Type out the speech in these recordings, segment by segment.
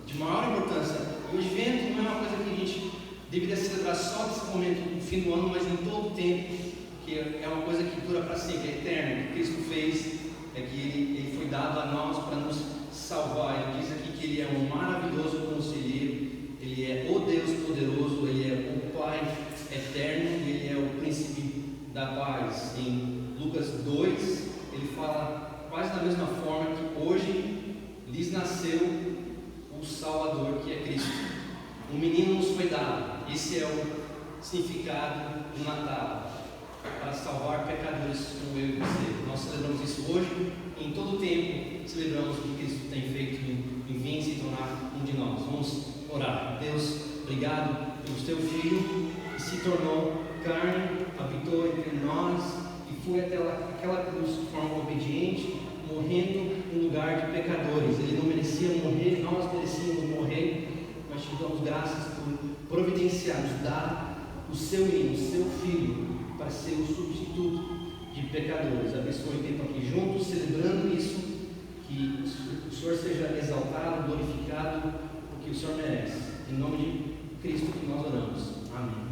de maior importância. E o advento não é uma coisa que a gente deveria celebrar só nesse momento, no fim do ano, mas em todo o tempo, que é uma coisa que dura para sempre, é eterno. O que Cristo fez é que ele foi dado a nós para nos salvar. Ele diz aqui que Ele é um maravilhoso conselheiro, Ele é o Deus poderoso, Ele é o Pai eterno, Ele é o príncipe da paz. Em Lucas 2, ele fala quase da mesma forma que hoje lhes nasceu o Salvador, que é Cristo. Um menino nos foi dado. Esse é o significado do Natal, para salvar pecadores como eu e você. Nós celebramos isso hoje e em todo o tempo celebramos o que Cristo tem feito em vir se tornar um de nós. Vamos orar. Deus, obrigado pelo teu Filho que se tornou carne, habitou entre nós e foi até aquela cruz de forma obediente, morrendo em lugar de pecadores. Ele não merecia morrer, nós merecíamos morrer, mas te damos graças por providenciar, nos dar o seu menino, o seu filho, para ser o substituto de pecadores. Abençoe o tempo aqui juntos, celebrando isso, que o Senhor seja exaltado, glorificado, porque o Senhor merece. Em nome de Cristo que nós oramos. Amém.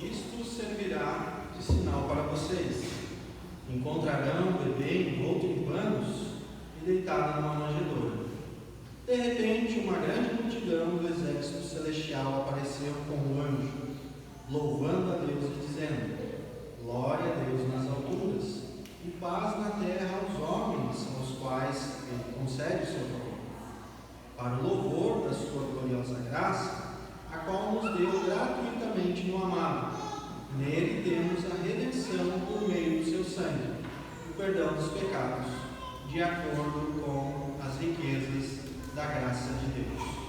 Isto servirá de sinal para vocês. Encontrarão o bebê envolto em panos e deitado numa manjedoura. De repente, uma grande multidão do exército celestial apareceu com um anjo, louvando a Deus e dizendo: Glória a Deus nas alturas, e paz na terra aos homens, aos quais Ele concede o seu favor. Para o louvor da sua gloriosa graça, a qual nos deu gratuitamente no amado. Nele temos a redenção por meio do seu sangue, o perdão dos pecados, de acordo com as riquezas da graça de Deus.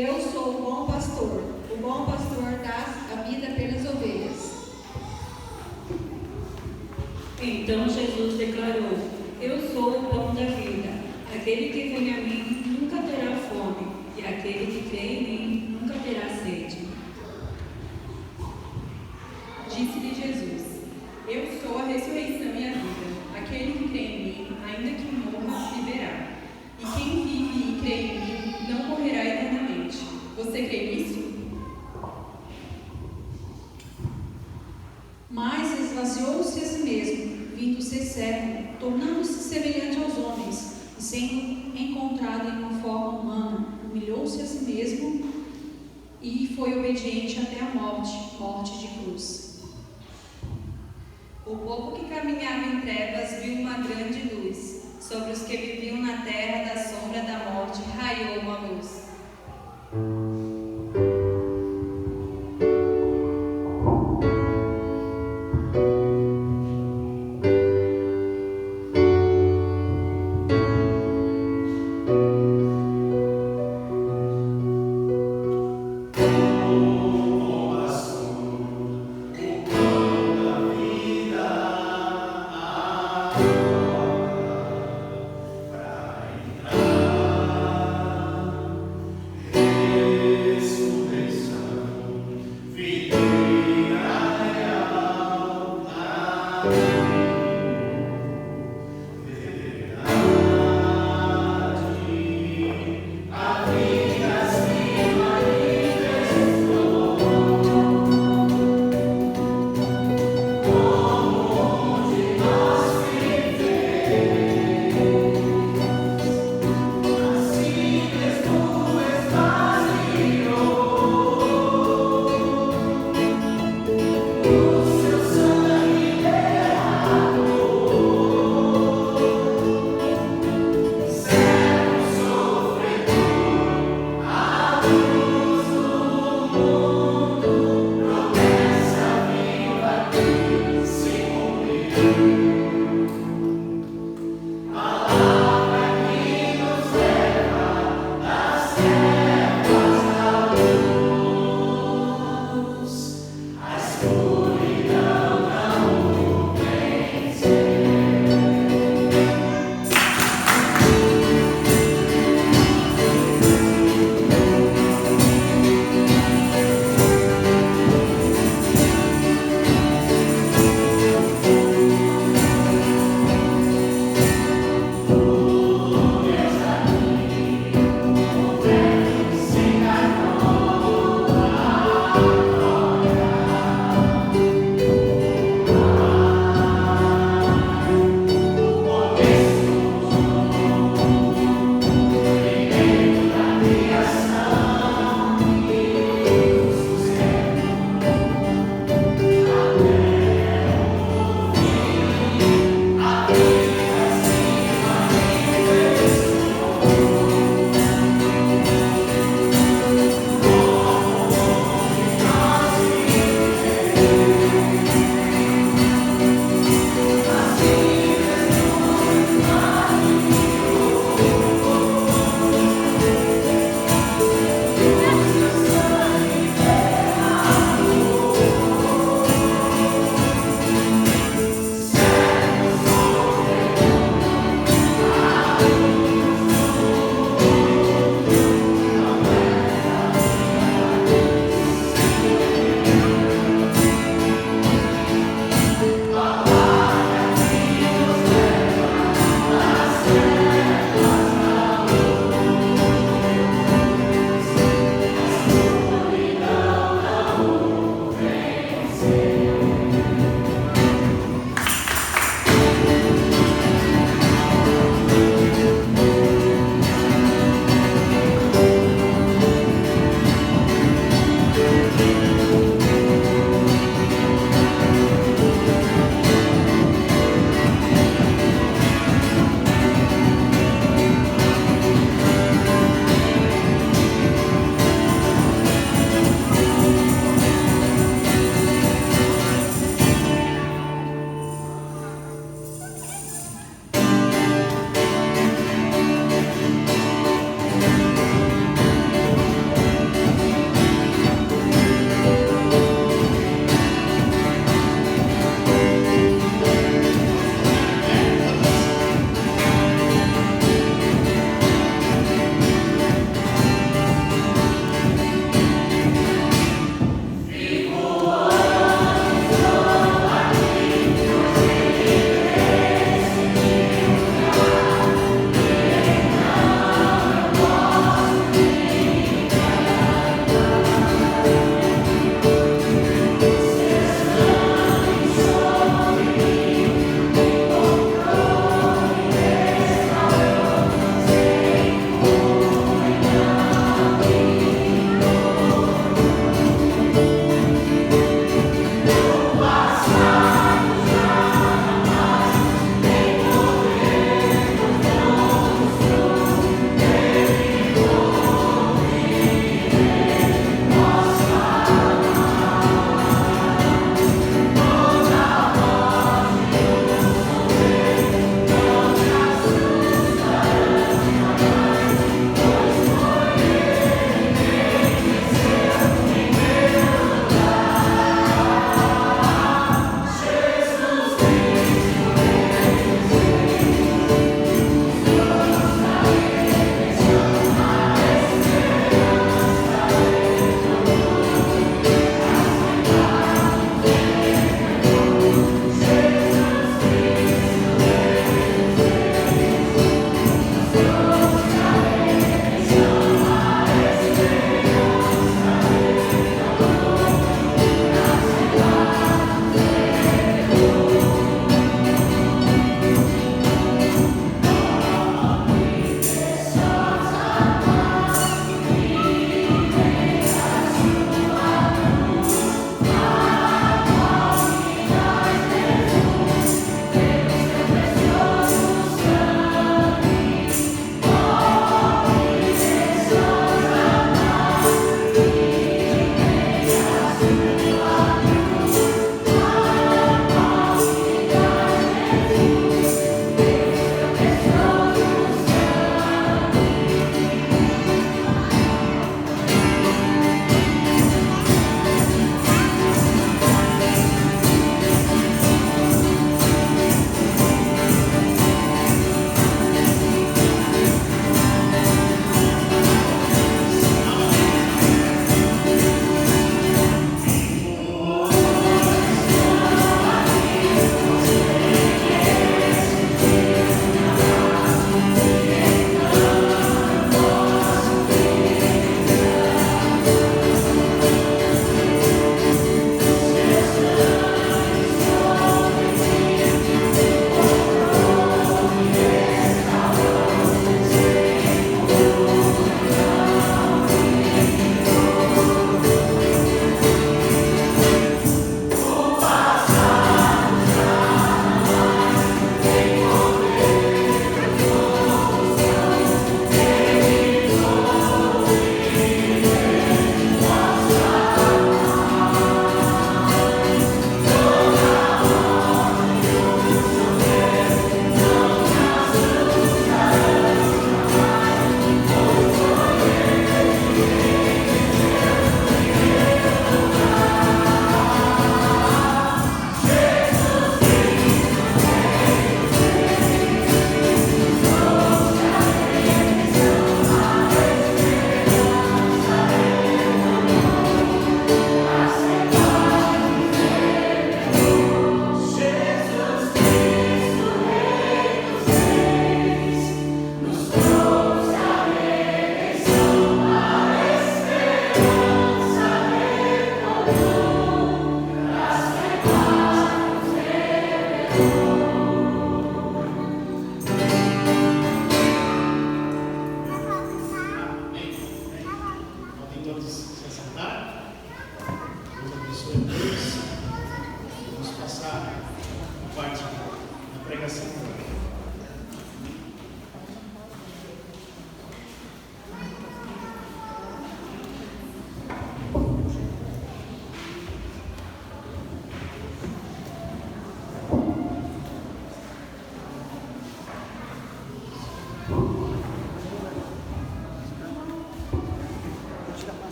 Eu sou o bom pastor. O bom pastor dá a vida pelas ovelhas. Então Jesus declarou: Eu sou o pão da vida. Aquele que vem a mim nunca terá fome, e aquele que crê em mim nunca terá sede. Disse-lhe Jesus: Eu sou a ressurreição e a vida. Aquele que crê em mim, ainda que morra, viverá. E quem vive e crê em mim não morrerá eternamente. Você crê nisso? Mas esvaziou-se a si mesmo, vindo ser servo, tornando-se semelhante aos homens, e sendo encontrado em uma forma humana, humilhou-se a si mesmo e foi obediente até a morte de cruz. O povo que caminhava em trevas viu uma grande luz. Sobre os que viviam na terra da sombra da morte raiou uma luz.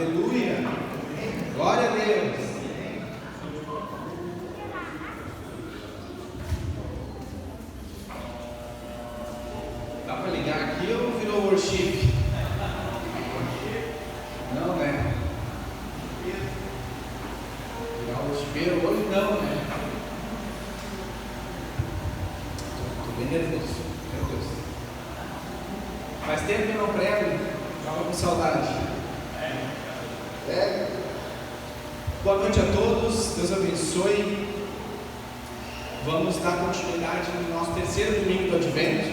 Aleluia. Glória a Deus. Dá para ligar aqui ou virou worship? Não, né? Virar worshipeiro hoje não, né? Tô bem nervoso, meu Deus. Faz tempo que eu não prego, estava com saudade. Boa noite a todos, Deus abençoe. Vamos dar continuidade no nosso terceiro domingo do Advento.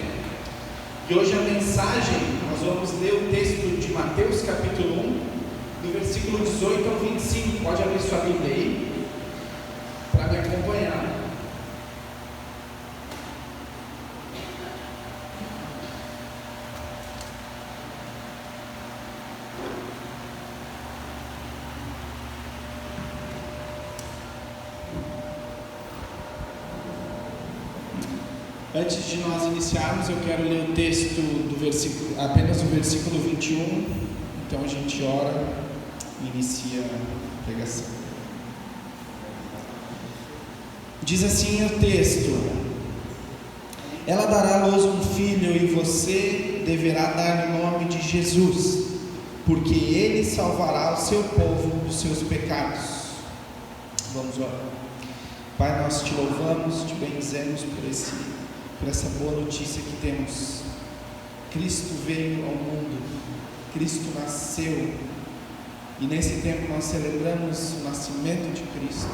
E hoje a mensagem, nós vamos ler o texto de Mateus capítulo 1, do versículo 18 ao 25. Pode abrir sua Bíblia aí, para me acompanhar. Antes de nós iniciarmos, eu quero ler o texto do versículo, apenas o versículo 21. Então a gente ora e inicia a pregação. Diz assim o texto: ela dará à luz um filho e você deverá dar o nome de Jesus, porque ele salvará o seu povo dos seus pecados. Vamos orar. Pai, nós te louvamos, te bendizemos por essa boa notícia que temos. Cristo veio ao mundo, Cristo nasceu, e nesse tempo nós celebramos o nascimento de Cristo,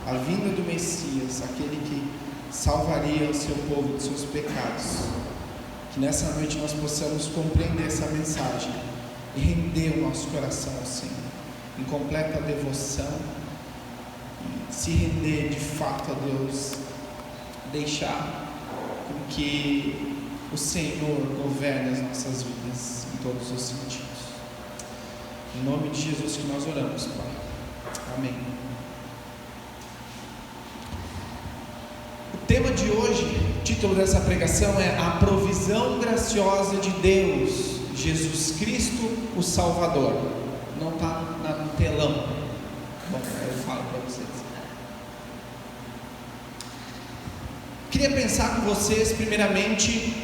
a vinda do Messias, aquele que salvaria o seu povo dos seus pecados. Que nessa noite nós possamos compreender essa mensagem e render o nosso coração ao Senhor, em completa devoção, e se render de fato a Deus, deixar com que o Senhor governe as nossas vidas em todos os sentidos. Em nome de Jesus que nós oramos, Pai. Amém. O tema de hoje, o título dessa pregação é A Provisão Graciosa de Deus, Jesus Cristo, o Salvador. Não está no telão. Bom, eu falo para vocês. Queria pensar com vocês, primeiramente,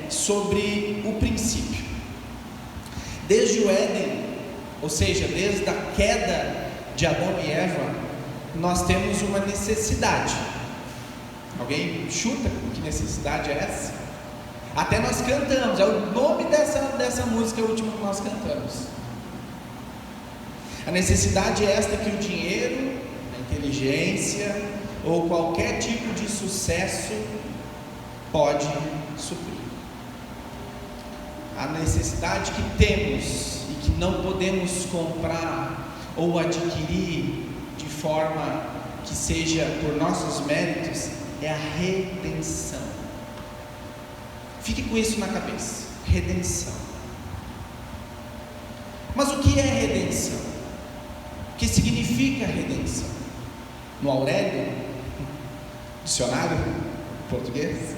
sobre o princípio. Desde o Éden, ou seja, desde a queda de Adão e Eva, nós temos uma necessidade. Alguém chuta que necessidade é essa? Até nós cantamos, é o nome dessa música, é o último que nós cantamos. A necessidade é esta que o dinheiro, a inteligência ou qualquer tipo de sucesso pode suprir. A necessidade que temos e que não podemos comprar ou adquirir de forma que seja por nossos méritos é a redenção. Fique com isso na cabeça, redenção. Mas o que é redenção? O que significa redenção? No Aurélio, dicionário português,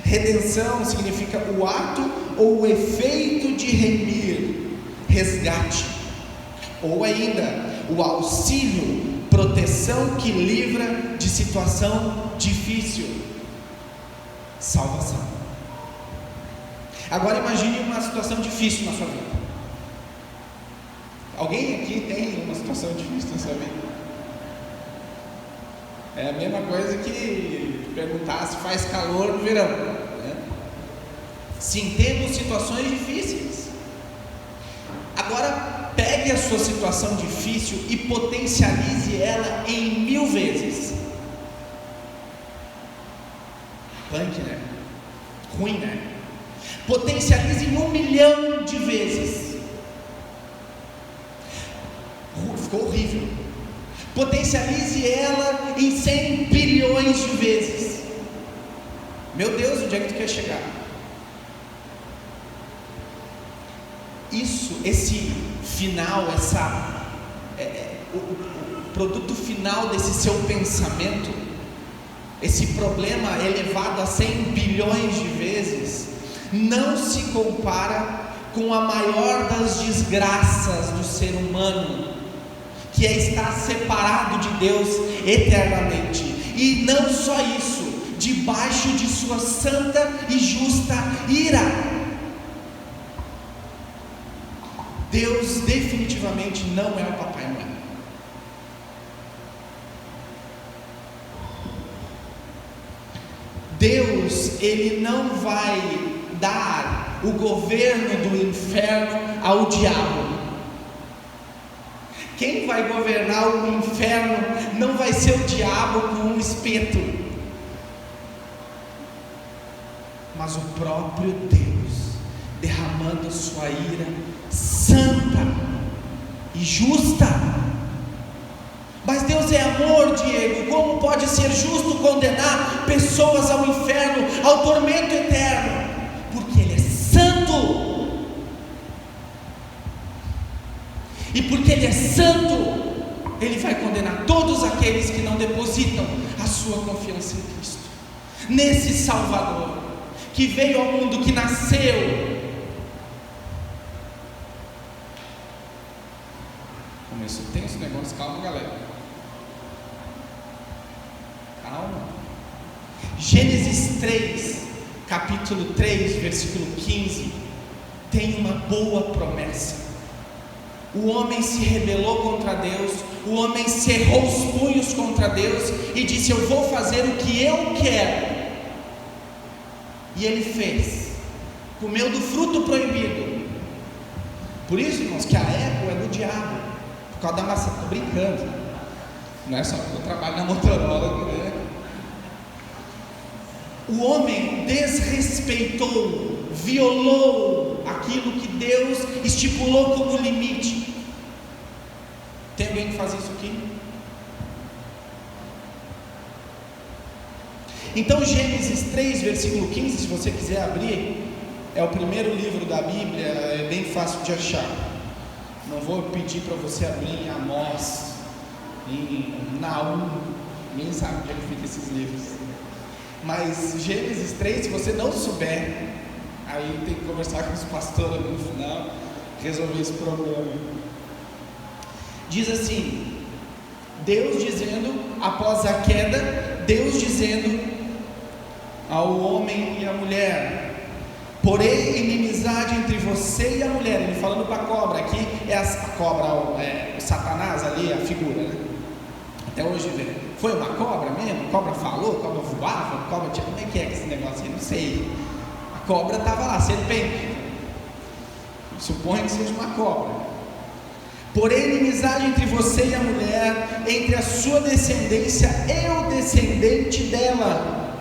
redenção significa o ato ou o efeito de remir, resgate, ou ainda o auxílio, proteção que livra de situação difícil, salvação. Agora imagine uma situação difícil na sua vida. Alguém aqui tem uma situação difícil na sua vida? É a mesma coisa que perguntar se faz calor no verão, né? Sim, temos situações difíceis. Agora pegue a sua situação difícil e potencialize ela em 1000 vezes. Punk, né? Ruim, né? Potencialize em 1 milhão de vezes. Ficou horrível. Potencialize ela em 100 bilhões de vezes. Meu Deus, onde é que tu quer chegar? Esse final, o produto final desse seu pensamento, esse problema elevado a 100 bilhões de vezes, não se compara com a maior das desgraças do ser humano, que é estar separado de Deus eternamente. E não só isso, debaixo de sua santa e justa ira. Deus definitivamente não é o Papai Noel. Deus, Ele não vai dar o governo do inferno ao diabo. Quem vai governar o inferno não vai ser o diabo com um espeto, mas o próprio Deus, derramando sua ira santa e justa. Mas Deus é amor, Diego. Como pode ser justo condenar pessoas ao inferno, ao tormento eterno? Porque Ele é santo. E porque Ele é santo, Ele vai condenar todos aqueles que não depositam a sua confiança em Cristo, nesse Salvador, que veio ao mundo, que nasceu. Começou tenso o negócio, calma galera. Calma. Gênesis 3, capítulo 3, versículo 15, tem uma boa promessa. O homem se rebelou contra Deus, o homem cerrou os punhos contra Deus e disse: eu vou fazer o que eu quero. E ele fez, comeu do fruto proibido. Por isso, irmãos, que a Apple é do diabo, por causa da maçã. Estou brincando, não é só porque eu trabalho na Motorola, né? O homem desrespeitou, violou aquilo que Deus estipulou como limite. Tem alguém que faz isso aqui? Então Gênesis 3, versículo 15, se você quiser abrir, é o primeiro livro da Bíblia, é bem fácil de achar. Não vou pedir para você abrir em Amós, em Naum, ninguém sabe onde é que ficam esses livros. Mas Gênesis 3, se você não souber, aí tem que conversar com os pastores no final, resolver esse problema. Diz assim, Deus dizendo, após a queda, Deus dizendo ao homem e à mulher: porém inimizade entre você e a mulher. Ele falando para a cobra, aqui é a cobra, o Satanás ali, a figura, né? Até hoje, foi uma cobra mesmo? A cobra falou, a cobra voava, a cobra tinha... Como é que é esse negócio aí? Não sei. A cobra estava lá, serpente. Suponho que seja uma cobra. Porém, inimizade entre você e a mulher, entre a sua descendência e o descendente dela.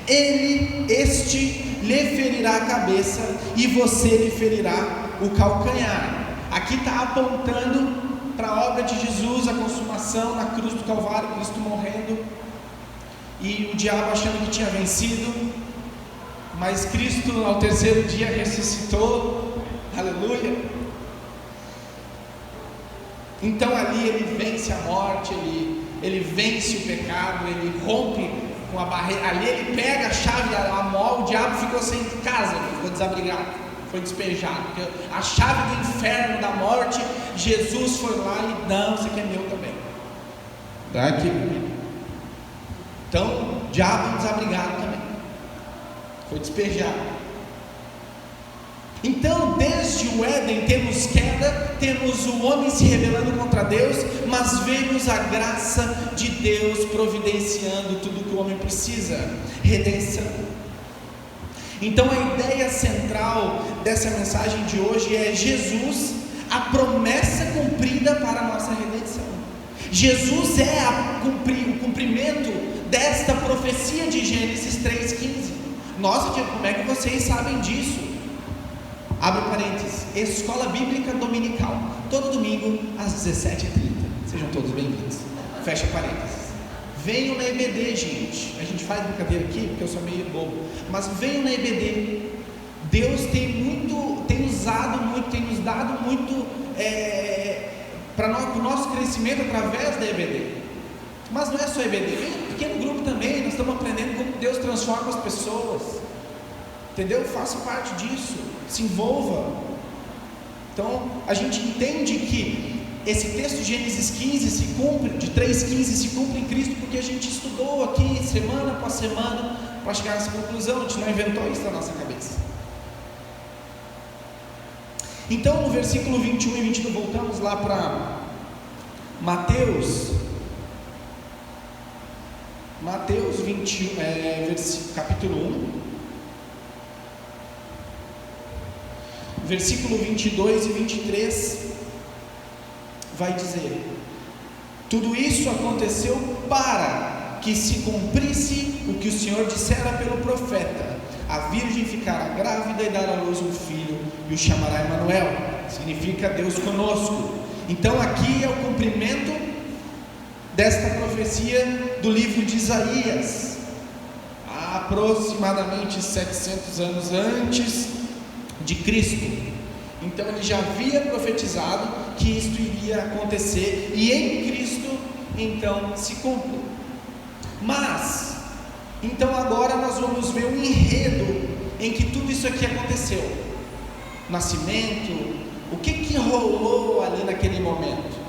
Este lhe ferirá a cabeça e você lhe ferirá o calcanhar. Aqui está apontando para a obra de Jesus, a consumação na cruz do Calvário, Cristo morrendo, e o diabo achando que tinha vencido, mas Cristo ao terceiro dia ressuscitou, aleluia. Então ali ele vence a morte, ele vence o pecado, ele rompe com a barreira, ali ele pega a chave, o diabo ficou sem casa, ficou desabrigado, foi despejado, porque a chave do inferno, da morte, Jesus foi lá e não, isso aqui é meu também, dá aqui comigo. Então, o diabo desabrigado também, foi despejado. Então, desde o Éden temos queda, temos o homem se rebelando contra Deus, mas vemos a graça de Deus providenciando tudo que o homem precisa, redenção. Então a ideia central dessa mensagem de hoje é Jesus, a promessa cumprida para a nossa redenção. Jesus é o cumprimento desta profecia de Gênesis 3,15. Nossa, como é que vocês sabem disso? Abre parênteses, Escola Bíblica Dominical, todo domingo às 17h30, sejam todos bem-vindos, fecha parênteses. Venham na EBD, gente, a gente faz brincadeira aqui, porque eu sou meio bobo, mas venham na EBD, Deus tem usado muito, tem nos dado muito para o nosso crescimento através da EBD, mas não é só EBD, vem um pequeno grupo também, nós estamos aprendendo como Deus transforma as pessoas, entendeu? Faça parte disso, se envolva. Então a gente entende que esse texto de Gênesis 15 se cumpre, de 3,15 se cumpre em Cristo, porque a gente estudou aqui semana após semana para chegar nessa conclusão. A gente não inventou isso na nossa cabeça. Então no versículo 21 e 22, voltamos lá para Mateus 20, capítulo 1, versículo 22 e 23, vai dizer: tudo isso aconteceu para que se cumprisse o que o Senhor dissera pelo profeta: a virgem ficará grávida e dará à luz um filho, e o chamará Emanuel, significa Deus conosco. Então aqui é o cumprimento desta profecia do livro de Isaías, aproximadamente 700 anos antes de Cristo. Então ele já havia profetizado que isto iria acontecer, e em Cristo então se cumpre. Mas então agora nós vamos ver um enredo em que tudo isso aqui aconteceu. Nascimento, o que rolou ali naquele momento?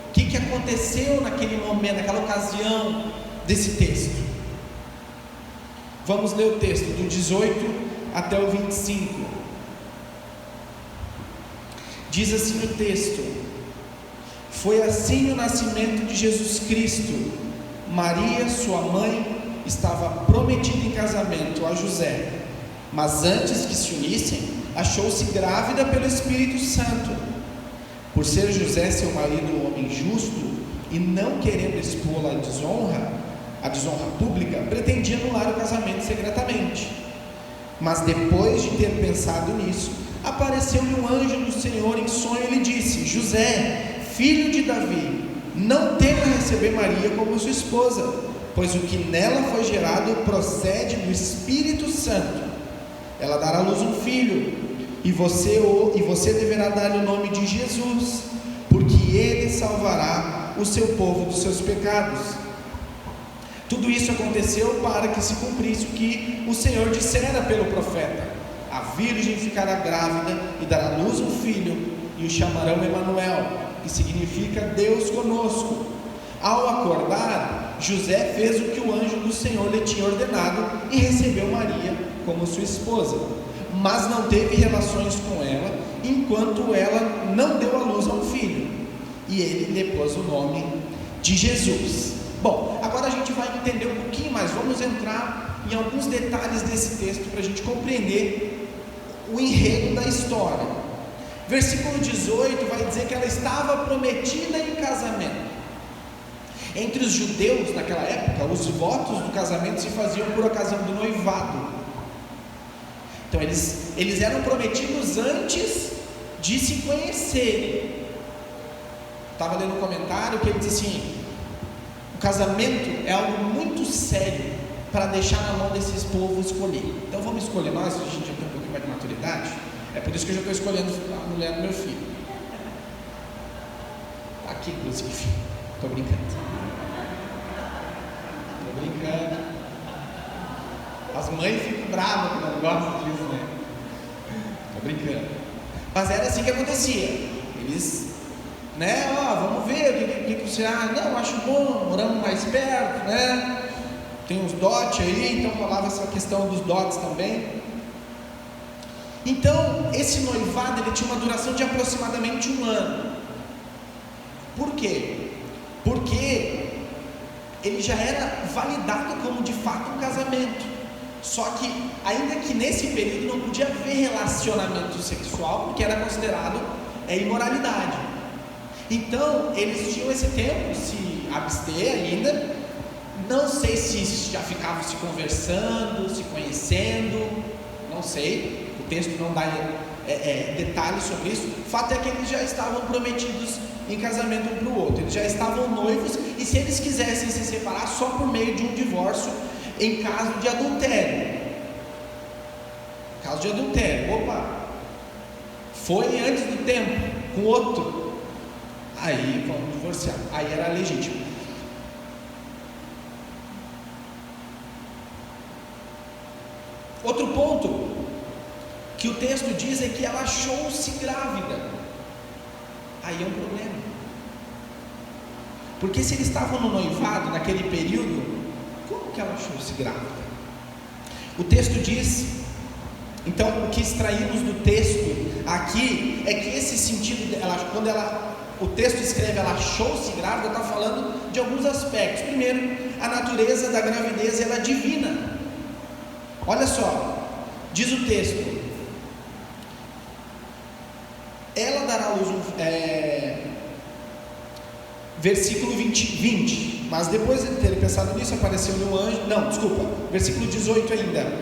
O que aconteceu naquele momento, naquela ocasião desse texto? Vamos ler o texto do 18 até o 25. Diz assim o texto: foi assim o nascimento de Jesus Cristo. Maria, sua mãe, estava prometida em casamento a José, mas antes que se unissem, achou-se grávida pelo Espírito Santo. Por ser José, seu marido, um homem justo, e não querendo expô-la à desonra pública, pretendia anular o casamento secretamente. Mas depois de ter pensado nisso, apareceu-lhe um anjo do Senhor em sonho e lhe disse: José, filho de Davi, não tema receber Maria como sua esposa, pois o que nela foi gerado procede do Espírito Santo. Ela dará à luz um filho, e você deverá dar-lhe o nome de Jesus, porque ele salvará o seu povo dos seus pecados. Tudo isso aconteceu para que se cumprisse o que o Senhor dissera pelo profeta: a virgem ficará grávida e dará à luz um filho, e o chamarão Emanuel, que significa Deus conosco. Ao acordar, José fez o que o anjo do Senhor lhe tinha ordenado e recebeu Maria como sua esposa, mas não teve relações com ela enquanto ela não deu à luz a um filho, e ele lhe pôs o nome de Jesus. Bom, agora a gente vai entender um pouquinho mais, vamos entrar em alguns detalhes desse texto para a gente compreender o enredo da história. Versículo 18 vai dizer que ela estava prometida em casamento. Entre os judeus naquela época, os votos do casamento se faziam por ocasião do noivado. Então eles eram prometidos antes de se conhecerem. Estava lendo um comentário que ele diz assim: o casamento é algo muito sério para deixar na mão desses povos escolher. Então vamos escolher nós, a gente já tem um pouquinho mais de maturidade. É por isso que eu já estou escolhendo a mulher do meu filho. Está aqui, inclusive. Estou brincando. As mães ficam bravas que não gostam disso, né? Estou brincando. Mas era assim que acontecia. Eles, vamos ver o que você acha. Não, acho bom, moramos mais perto, né? Tem uns dotes aí, então falava essa questão dos dotes também. Então, esse noivado, ele tinha uma duração de aproximadamente 1 ano. Por quê? Porque ele já era validado como de fato um casamento. Só que, ainda que nesse período não podia haver relacionamento sexual, porque era considerado imoralidade. Então, eles tinham esse tempo se abster ainda. Não sei se já ficavam se conversando, se conhecendo, não sei. O texto não dá detalhes sobre isso. O fato é que eles já estavam prometidos em casamento um para o outro. Eles já estavam noivos, e se eles quisessem se separar, só por meio de um divórcio, em caso de adultério. Opa, foi antes do tempo com outro, aí vamos divorciar, aí era legítimo. Outro ponto que o texto diz é que ela achou-se grávida. Aí é um problema, porque se eles estavam no noivado naquele período, como que ela achou-se grávida? O texto diz, então o que extraímos do texto aqui é que esse sentido dela, quando o texto escreve ela achou-se grávida, está falando de alguns aspectos. Primeiro, a natureza da gravidez ela é divina. Olha só, diz o texto, ela dará à luz versículo 20, mas depois de ter pensado nisso, apareceu-lhe um anjo, versículo 18 ainda,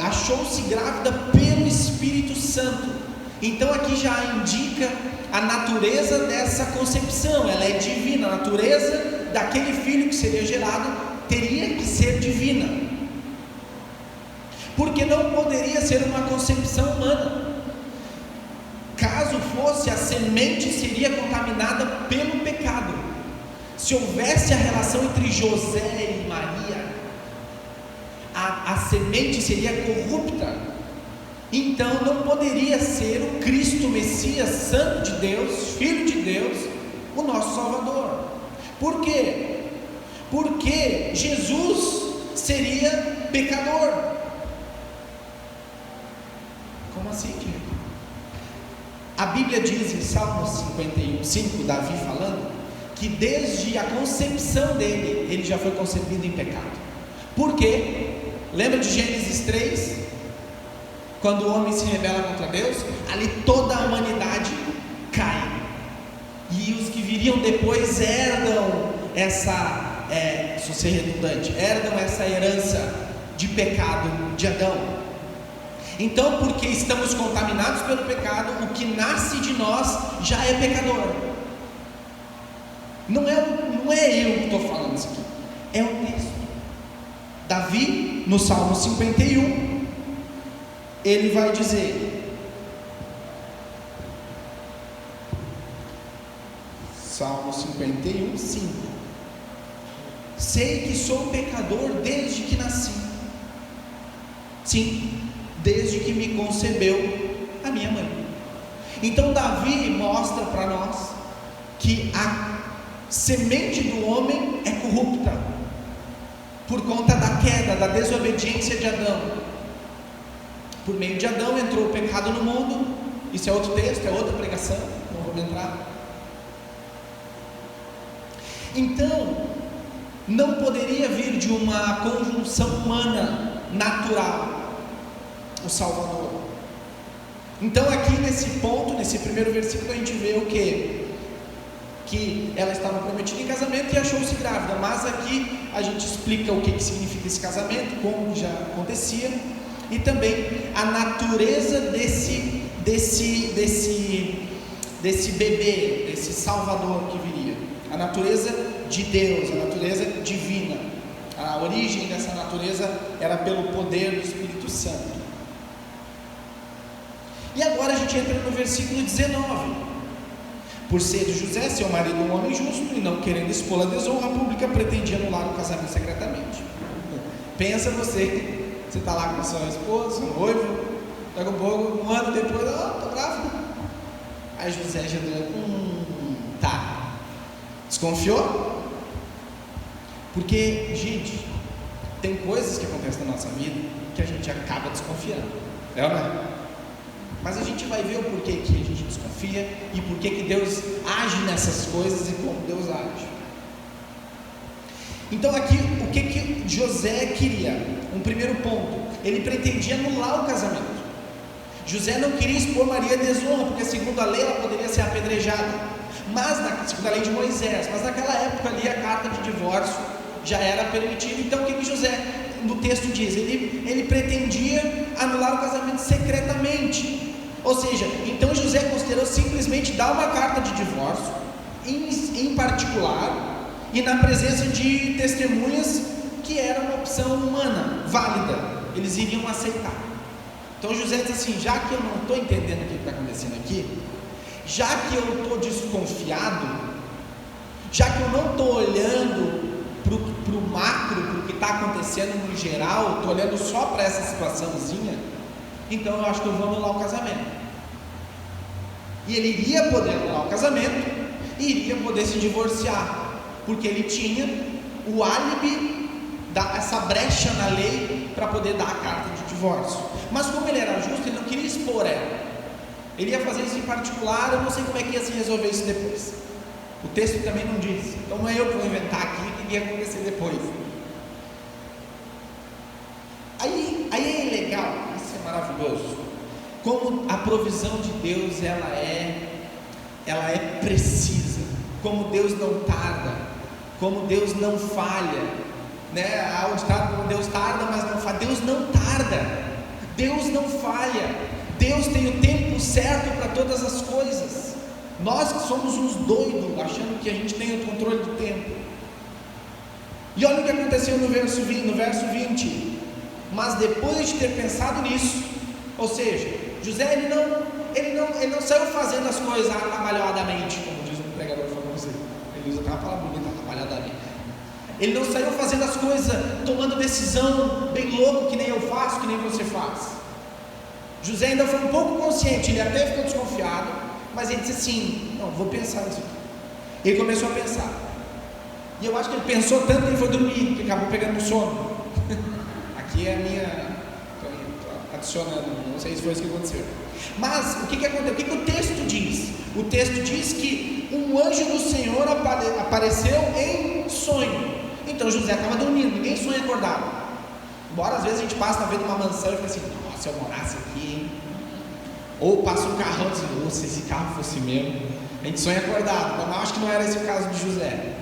achou-se grávida pelo Espírito Santo. Então aqui já indica a natureza dessa concepção, ela é divina, a natureza daquele filho que seria gerado teria que ser divina, porque não poderia ser uma concepção humana. Caso fosse, a semente seria contaminada pelo pecado. Se houvesse a relação entre José e Maria, a semente seria corrupta. Então não poderia ser o Cristo Messias, Santo de Deus, Filho de Deus, o nosso Salvador. Por quê? Porque Jesus seria pecador. Como assim, Diego? A Bíblia diz em Salmo 51:5, Davi falando, que desde a concepção dele, ele já foi concebido em pecado. Por quê? Lembra de Gênesis 3? Quando o homem se rebela contra Deus, ali toda a humanidade cai, e os que viriam depois herdam essa, se eu ser redundante, herdam essa herança de pecado de Adão. Então, porque estamos contaminados pelo pecado, o que nasce de nós já é pecador. Não é eu que estou falando isso aqui, é o texto. Davi, no Salmo 51, ele vai dizer, Salmo 51, 5: sei que sou pecador desde que nasci. Sim, desde que me concebeu a minha mãe. Então Davi mostra para nós que a semente do homem é corrupta por conta da queda, da desobediência de Adão. Por meio de Adão entrou o pecado no mundo. Isso é outro texto, é outra pregação, não vamos entrar. Então não poderia vir de uma conjunção humana natural o Salvador. Então aqui nesse ponto, nesse primeiro versículo, a gente vê o quê? Que ela estava prometida em casamento e achou-se grávida. Mas aqui a gente explica o que significa esse casamento, como já acontecia, e também a natureza desse bebê, desse Salvador que viria. A natureza de Deus, a natureza divina. A origem dessa natureza era pelo poder do Espírito Santo. E agora a gente entra no versículo 19. Por ser José, seu marido, um homem justo, e não querendo expô-la à desonra pública, pretendia anular o casamento secretamente. Pensa você está lá com seu esposo, seu noivo, daqui a pouco, um ano depois, estou grávida. Aí José já deu, tá. Desconfiou? Porque, gente, tem coisas que acontecem na nossa vida que a gente acaba desconfiando. É ou não é? Mas a gente vai ver o porquê que a gente desconfia e porquê que Deus age nessas coisas e como Deus age. Então aqui, o que José queria? Um primeiro ponto, ele pretendia anular o casamento. José não queria expor Maria à desonra, porque segundo a lei ela poderia ser apedrejada, segundo a lei de Moisés, mas naquela época ali a carta de divórcio já era permitida. Então o que José, no texto diz? Ele pretendia anular o casamento secretamente. Ou seja, então José considerou simplesmente dar uma carta de divórcio, em particular, e na presença de testemunhas, que era uma opção humana, válida, eles iriam aceitar. Então José diz assim: já que eu não estou entendendo o que está acontecendo aqui, já que eu estou desconfiado, já que eu não estou olhando para o macro, para o que está acontecendo no geral, estou olhando só para essa situaçãozinha, então eu acho que eu vou anular o casamento. E ele iria poder anular o casamento e iria poder se divorciar, porque ele tinha o álibi, essa brecha na lei para poder dar a carta de divórcio. Mas como ele era justo, ele não queria expor ela. Ele ia fazer isso em particular, eu não sei como é que ia se resolver isso depois. O texto também não diz, então não é eu que vou inventar aqui o que ia acontecer depois. Aí é legal, isso é maravilhoso, como a provisão de Deus ela é precisa, como Deus não tarda, como Deus não falha, né? Há um ditado, como Deus tarda, mas não falha. Deus não tarda, Deus não falha, Deus tem o tempo certo para todas as coisas. Nós que somos uns doidos, achando que a gente tem o controle do tempo. E olha o que aconteceu no verso 20. Mas depois de ter pensado nisso, ou seja, José ele não saiu fazendo as coisas atabalhadamente, como diz um pregador famoso. Ele usa aquela palavra bonita, atabalhadamente. Ele não saiu fazendo as coisas, tomando decisão bem louco, que nem eu faço, que nem você faz. José ainda foi um pouco consciente, ele até ficou desconfiado, mas ele disse assim: não, vou pensar nisso aqui. Ele começou a pensar, e eu acho que ele pensou tanto que ele foi dormir, que acabou pegando sono. Aqui é a minha, adicionando, não sei se foi isso que aconteceu. Mas o que aconteceu? O que o texto diz? O texto diz que um anjo do Senhor apareceu em sonho. Então José estava dormindo, ninguém sonha acordado. Embora às vezes a gente passa na frente de uma mansão e fica assim: nossa, se eu morasse aqui, hein? Ou passa um carrão e diz: nossa, se esse carro fosse meu. A gente sonha acordado. Então eu acho que não era esse o caso de José.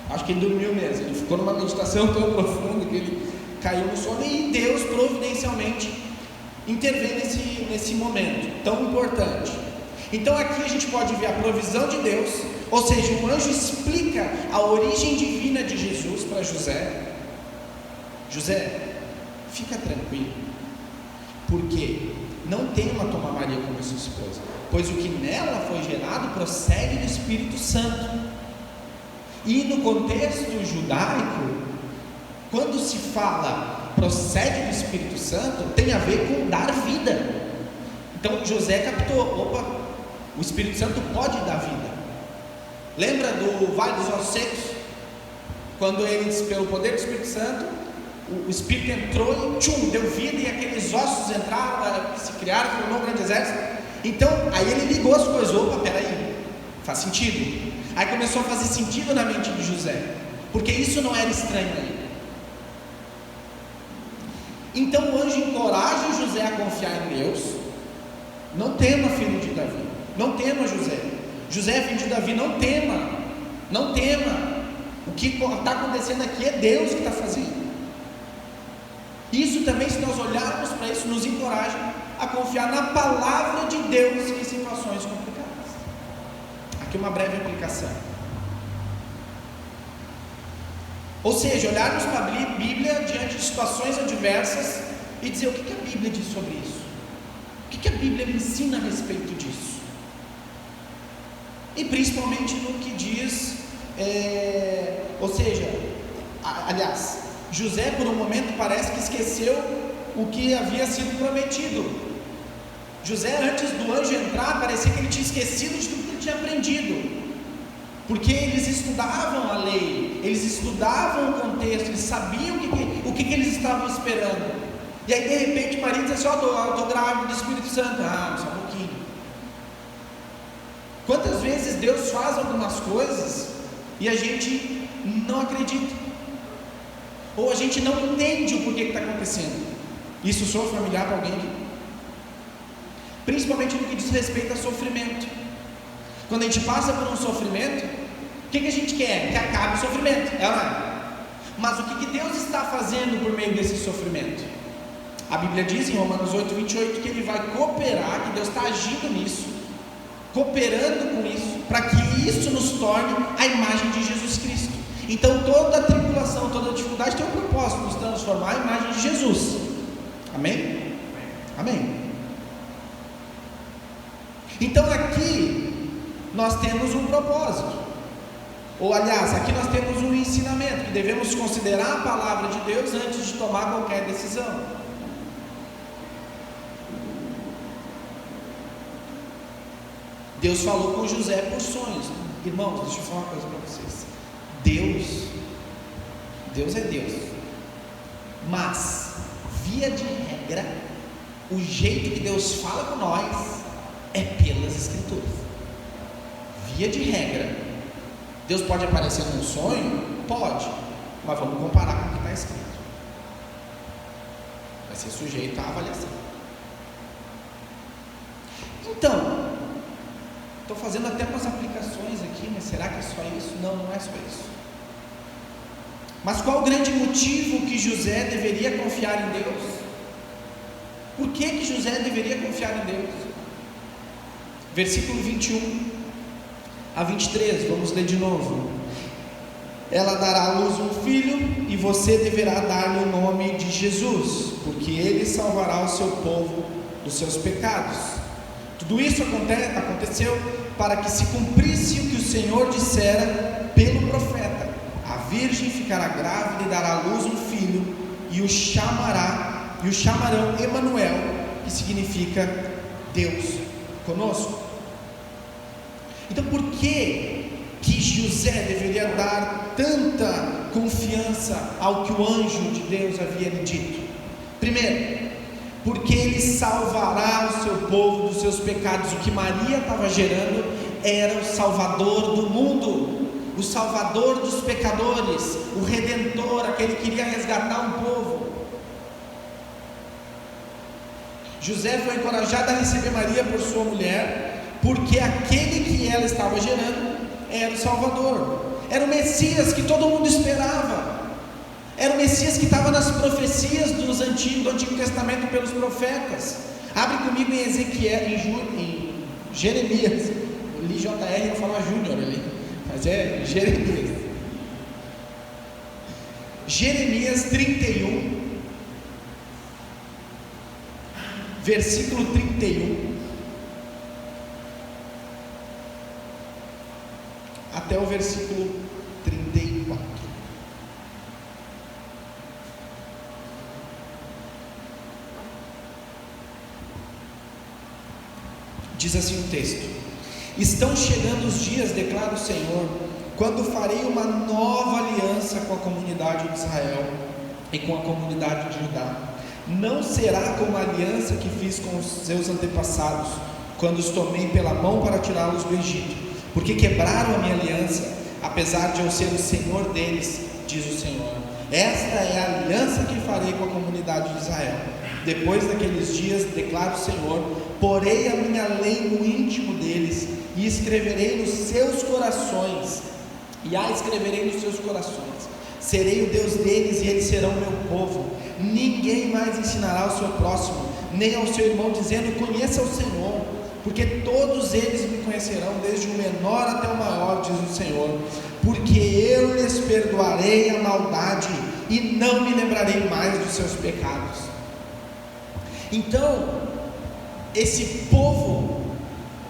Acho que ele dormiu mesmo. Ele ficou numa meditação tão profunda que ele caiu no sono, e Deus providencialmente intervém nesse momento tão importante. Então aqui a gente pode ver a provisão de Deus, ou seja, o anjo explica a origem divina de Jesus para José. José, fica tranquilo, porque não tema tomar Maria como sua esposa, pois o que nela foi gerado procede do Espírito Santo. E no contexto judaico, quando se fala procede do Espírito Santo, tem a ver com dar vida. Então José captou: opa, o Espírito Santo pode dar vida. Lembra do Vale dos Ossos Secos? Quando eles, pelo poder do Espírito Santo, o Espírito entrou e deu vida, e aqueles ossos entraram, se criaram, formou um grande exército. Então, aí ele ligou as coisas: opa, peraí, faz sentido. Aí começou a fazer sentido na mente de José, porque isso não era estranho a ele. Então o anjo encoraja José a confiar em Deus. Não tema, filho de Davi, não tema, José. José, filho de Davi, não tema, não tema. O que está acontecendo aqui é Deus que está fazendo. Isso também, se nós olharmos para isso, nos encoraja a confiar na palavra de Deus em situações complicadas. Aqui uma breve aplicação. Ou seja, olharmos para a Bíblia diante de situações adversas e dizer: o que a Bíblia diz sobre isso? O que a Bíblia me ensina a respeito disso? E principalmente no que diz, ou seja, aliás, José por um momento parece que esqueceu o que havia sido prometido. José, antes do anjo entrar, parecia que ele tinha esquecido de tudo que ele tinha aprendido, porque eles estudavam a lei, eles estudavam o contexto, eles sabiam o que eles estavam esperando. E aí de repente Maria diz assim: eu estou grávida do Espírito Santo. Só um pouquinho. Quantas vezes Deus faz algumas coisas e a gente não acredita, ou a gente não entende o porquê que está acontecendo? Isso soa familiar para alguém aqui? Principalmente no que diz respeito a sofrimento. Quando a gente passa por um sofrimento, o que a gente quer? Que acabe o sofrimento, é ou não é? Mas o que Deus está fazendo por meio desse sofrimento? A Bíblia diz em Romanos 8:28 que Ele vai cooperar, que Deus está agindo nisso, cooperando com isso, para que isso nos torne a imagem de Jesus Cristo. Então toda a tribulação, toda a dificuldade tem um propósito: nos transformar a imagem de Jesus. Amém? Amém. Então aqui nós temos um propósito, ou aliás, aqui nós temos um ensinamento, que devemos considerar a palavra de Deus antes de tomar qualquer decisão. Deus falou com José por sonhos. Irmãos, deixa eu falar uma coisa para vocês. Deus é Deus, mas via de regra, o jeito que Deus fala com nós é pelas Escrituras. Via de regra, Deus pode aparecer num sonho? Pode, mas vamos comparar com o que está escrito. Vai ser sujeito à avaliação. Então, estou fazendo até umas aplicações aqui, mas será que é só isso? Não, não é só isso. Mas qual o grande motivo que José deveria confiar em Deus? Por que José deveria confiar em Deus? Versículo 21 a 23, vamos ler de novo. Ela dará à luz um filho, e você deverá dar-lhe o nome de Jesus, porque ele salvará o seu povo dos seus pecados. Tudo isso aconteceu para que se cumprisse o que o Senhor dissera pelo profeta: a virgem ficará grávida e dará à luz um filho, e o chamarão Emanuel, que significa Deus conosco. Então, por que José deveria dar tanta confiança ao que o anjo de Deus havia lhe dito? Primeiro, porque ele salvará o seu povo dos seus pecados. O que Maria estava gerando era o Salvador do mundo, o Salvador dos pecadores, o Redentor, aquele que iria resgatar um povo. José foi encorajado a receber Maria por sua mulher, porque aquele que ela estava gerando era o Salvador, era o Messias que todo mundo esperava, era o Messias que estava nas profecias do Antigo Testamento pelos profetas. Abre comigo em Ezequiel, em Jeremias. Eu li JR, eu falo Júnior ali, mas é Jeremias. Jeremias 31, versículo 31 até o versículo 34. Diz assim o texto: estão chegando os dias, declara o Senhor, quando farei uma nova aliança com a comunidade de Israel e com a comunidade de Judá. Não será como a aliança que fiz com os seus antepassados, quando os tomei pela mão para tirá-los do Egito, porque quebraram a minha aliança, apesar de eu ser o Senhor deles, diz o Senhor. Esta é a aliança que farei com a comunidade de Israel. Depois daqueles dias, declara o Senhor, porei a minha lei no íntimo deles, e escreverei nos seus corações, e a escreverei nos seus corações. Serei o Deus deles, e eles serão meu povo. Ninguém mais ensinará ao seu próximo, nem ao seu irmão, dizendo: conheça o Senhor, porque todos eles me conhecerão, desde o menor até o maior, diz o Senhor, porque eu lhes perdoarei a maldade e não me lembrarei mais dos seus pecados. Então, esse povo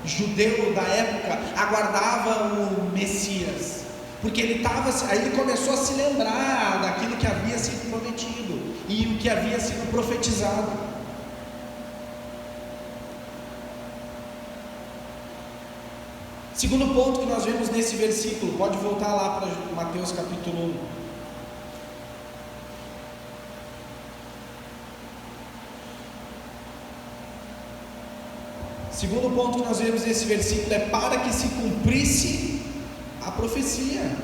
judeu da época aguardava o Messias, porque ele começou a se lembrar daquilo que havia sido prometido e o que havia sido profetizado. Segundo ponto que nós vemos nesse versículo, pode voltar lá para Mateus capítulo 1. Segundo ponto que nós vemos nesse versículo é para que se cumprisse a profecia.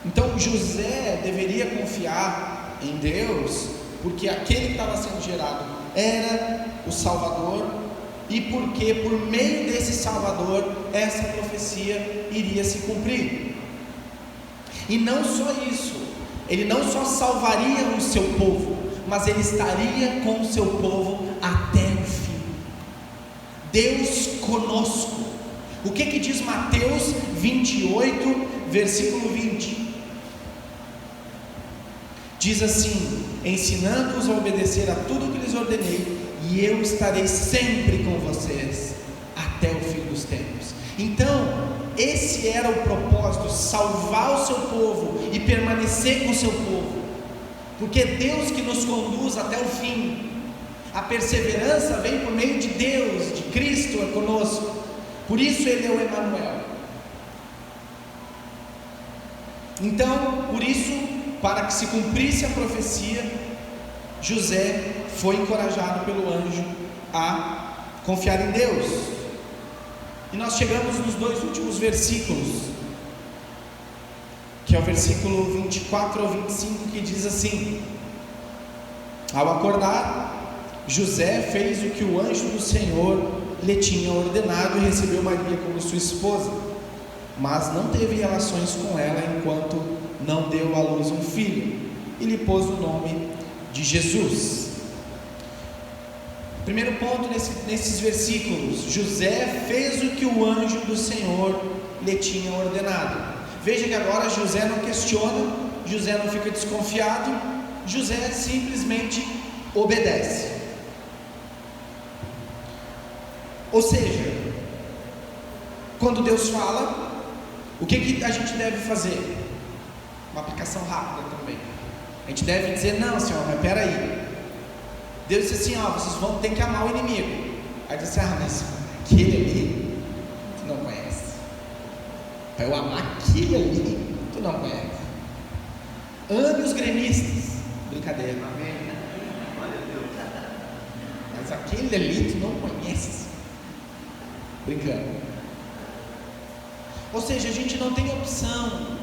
Então José deveria confiar em Deus, porque aquele que estava sendo gerado era o Salvador, e porque por meio desse Salvador essa profecia iria se cumprir. E não só isso, ele não só salvaria o seu povo, mas ele estaria com o seu povo até o fim. Deus conosco. O que diz Mateus 28, versículo 20? Diz assim: ensinando-os a obedecer a tudo que lhes ordenei, e eu estarei sempre com vocês até o fim dos tempos. Então, esse era o propósito: salvar o seu povo e permanecer com o seu povo, porque Deus que nos conduz até o fim. A perseverança vem por meio de Deus, de Cristo é conosco. Por isso Ele é o Emanuel. Então, por isso, para que se cumprisse a profecia, José foi encorajado pelo anjo a confiar em Deus. E nós chegamos nos 2 últimos versículos, que é o versículo 24 ao 25, que diz assim: ao acordar, José fez o que o anjo do Senhor lhe tinha ordenado e recebeu Maria como sua esposa, mas não teve relações com ela enquanto não deu à luz um filho, e lhe pôs o nome de Jesus. Primeiro ponto nesses versículos: José fez o que o anjo do Senhor lhe tinha ordenado. Veja que agora José não questiona, José não fica desconfiado, José simplesmente obedece. Ou seja, quando Deus fala, o que a gente deve fazer? Uma aplicação rápida também. A gente deve dizer: não, Senhor, mas peraí. Deus disse assim: vocês vão ter que amar o inimigo. Aí diz assim: mas aquele ali, tu não conhece. Para eu amar aquele ali, tu não conhece. Ame os gremistas. Brincadeira. Amém. Mas aquele ali tu não conhece. Brincando. Ou seja, a gente não tem opção.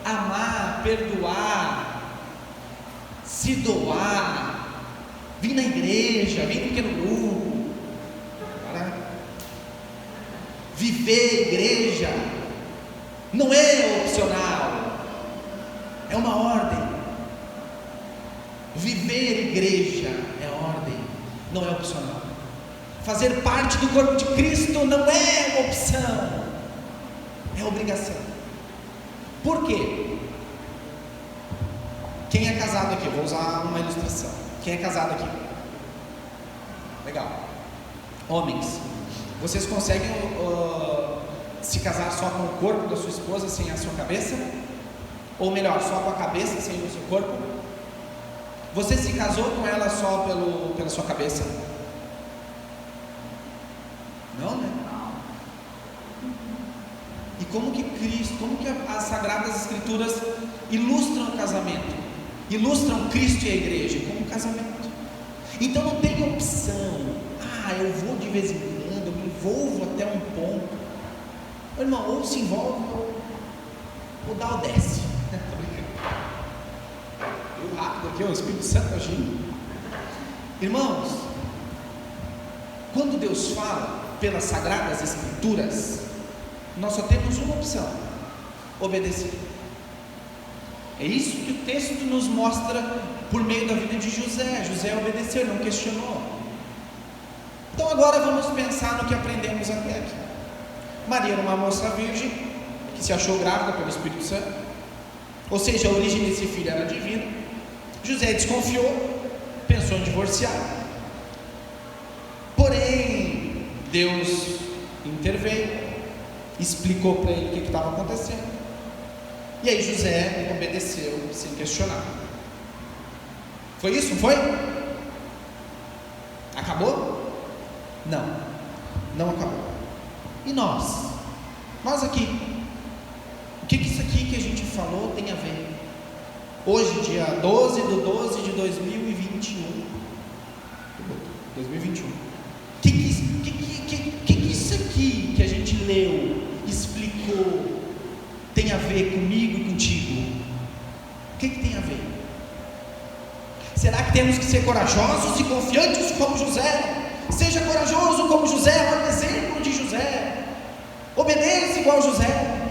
Amar, perdoar, se doar, vir na igreja, vir no pequeno grupo, viver igreja, não é opcional, é uma ordem. Viver igreja é ordem, não é opcional. Fazer parte do corpo de Cristo não é uma opção, é obrigação. Por quê? Quem é casado aqui? Vou usar uma ilustração. Quem é casado aqui? Legal. Homens, vocês conseguem se casar só com o corpo da sua esposa sem a sua cabeça? Ou melhor, só com a cabeça sem o seu corpo? Você se casou com ela só pela sua cabeça? Não, né? E como que Cristo, como que as Sagradas Escrituras ilustram o casamento? Ilustram Cristo e a igreja como um casamento. Então não tem opção. Eu vou de vez em quando, eu me envolvo até um ponto. Meu irmão, ou se envolve ou dá ou desce. Estou brincando. Eu rápido aqui, o Espírito Santo agindo. Irmãos, quando Deus fala pelas Sagradas Escrituras, nós só temos uma opção: obedecer. É isso que o texto nos mostra por meio da vida de José. José obedeceu, não questionou. Então agora vamos pensar no que aprendemos até aqui. Maria era uma moça virgem que se achou grávida pelo Espírito Santo, ou seja, a origem desse filho era divina. José desconfiou, pensou em divorciar, porém Deus interveio, explicou para ele o que estava acontecendo, e aí José obedeceu sem questionar. Foi isso? Não foi? Acabou? Não acabou. E nós aqui, o que isso aqui que a gente falou tem a ver? Hoje, dia 12 de 12 de 2021. O que isso aqui que a gente leu, explicou, tem a ver comigo e contigo? O que tem a ver? Será que temos que ser corajosos e confiantes como José? Seja corajoso como José, olha o exemplo de José. Obedeça igual José.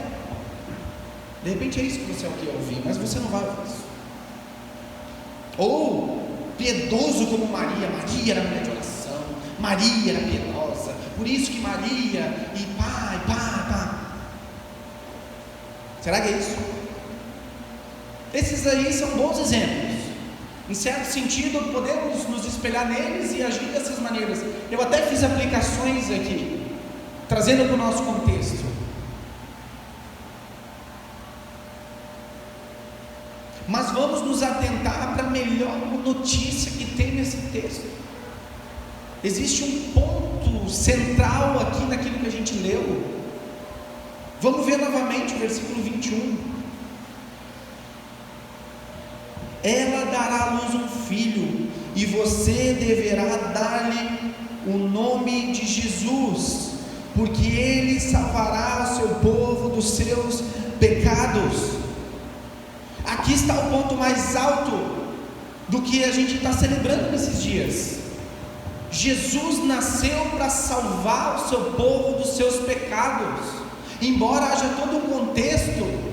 De repente é isso que você quer ouvir, mas você não vai ouvir isso. Ou piedoso como Maria. Maria era mulher de oração, Maria era piedosa, por isso que Maria e pá. Será que é isso? Esses aí são bons exemplos. Em certo sentido, podemos nos espelhar neles e agir dessas maneiras. Eu até fiz aplicações aqui, trazendo para o nosso contexto. Mas vamos nos atentar para a melhor notícia que tem nesse texto. existe um ponto central aqui naquilo que a gente leu. Vamos ver novamente o versículo 21. Ela dará à luz um filho, e você deverá dar-lhe o nome de Jesus, porque ele salvará o seu povo dos seus pecados. Aqui está o ponto mais alto do que a gente está celebrando nesses dias. Jesus nasceu para salvar o seu povo dos seus pecados. Embora haja todo um contexto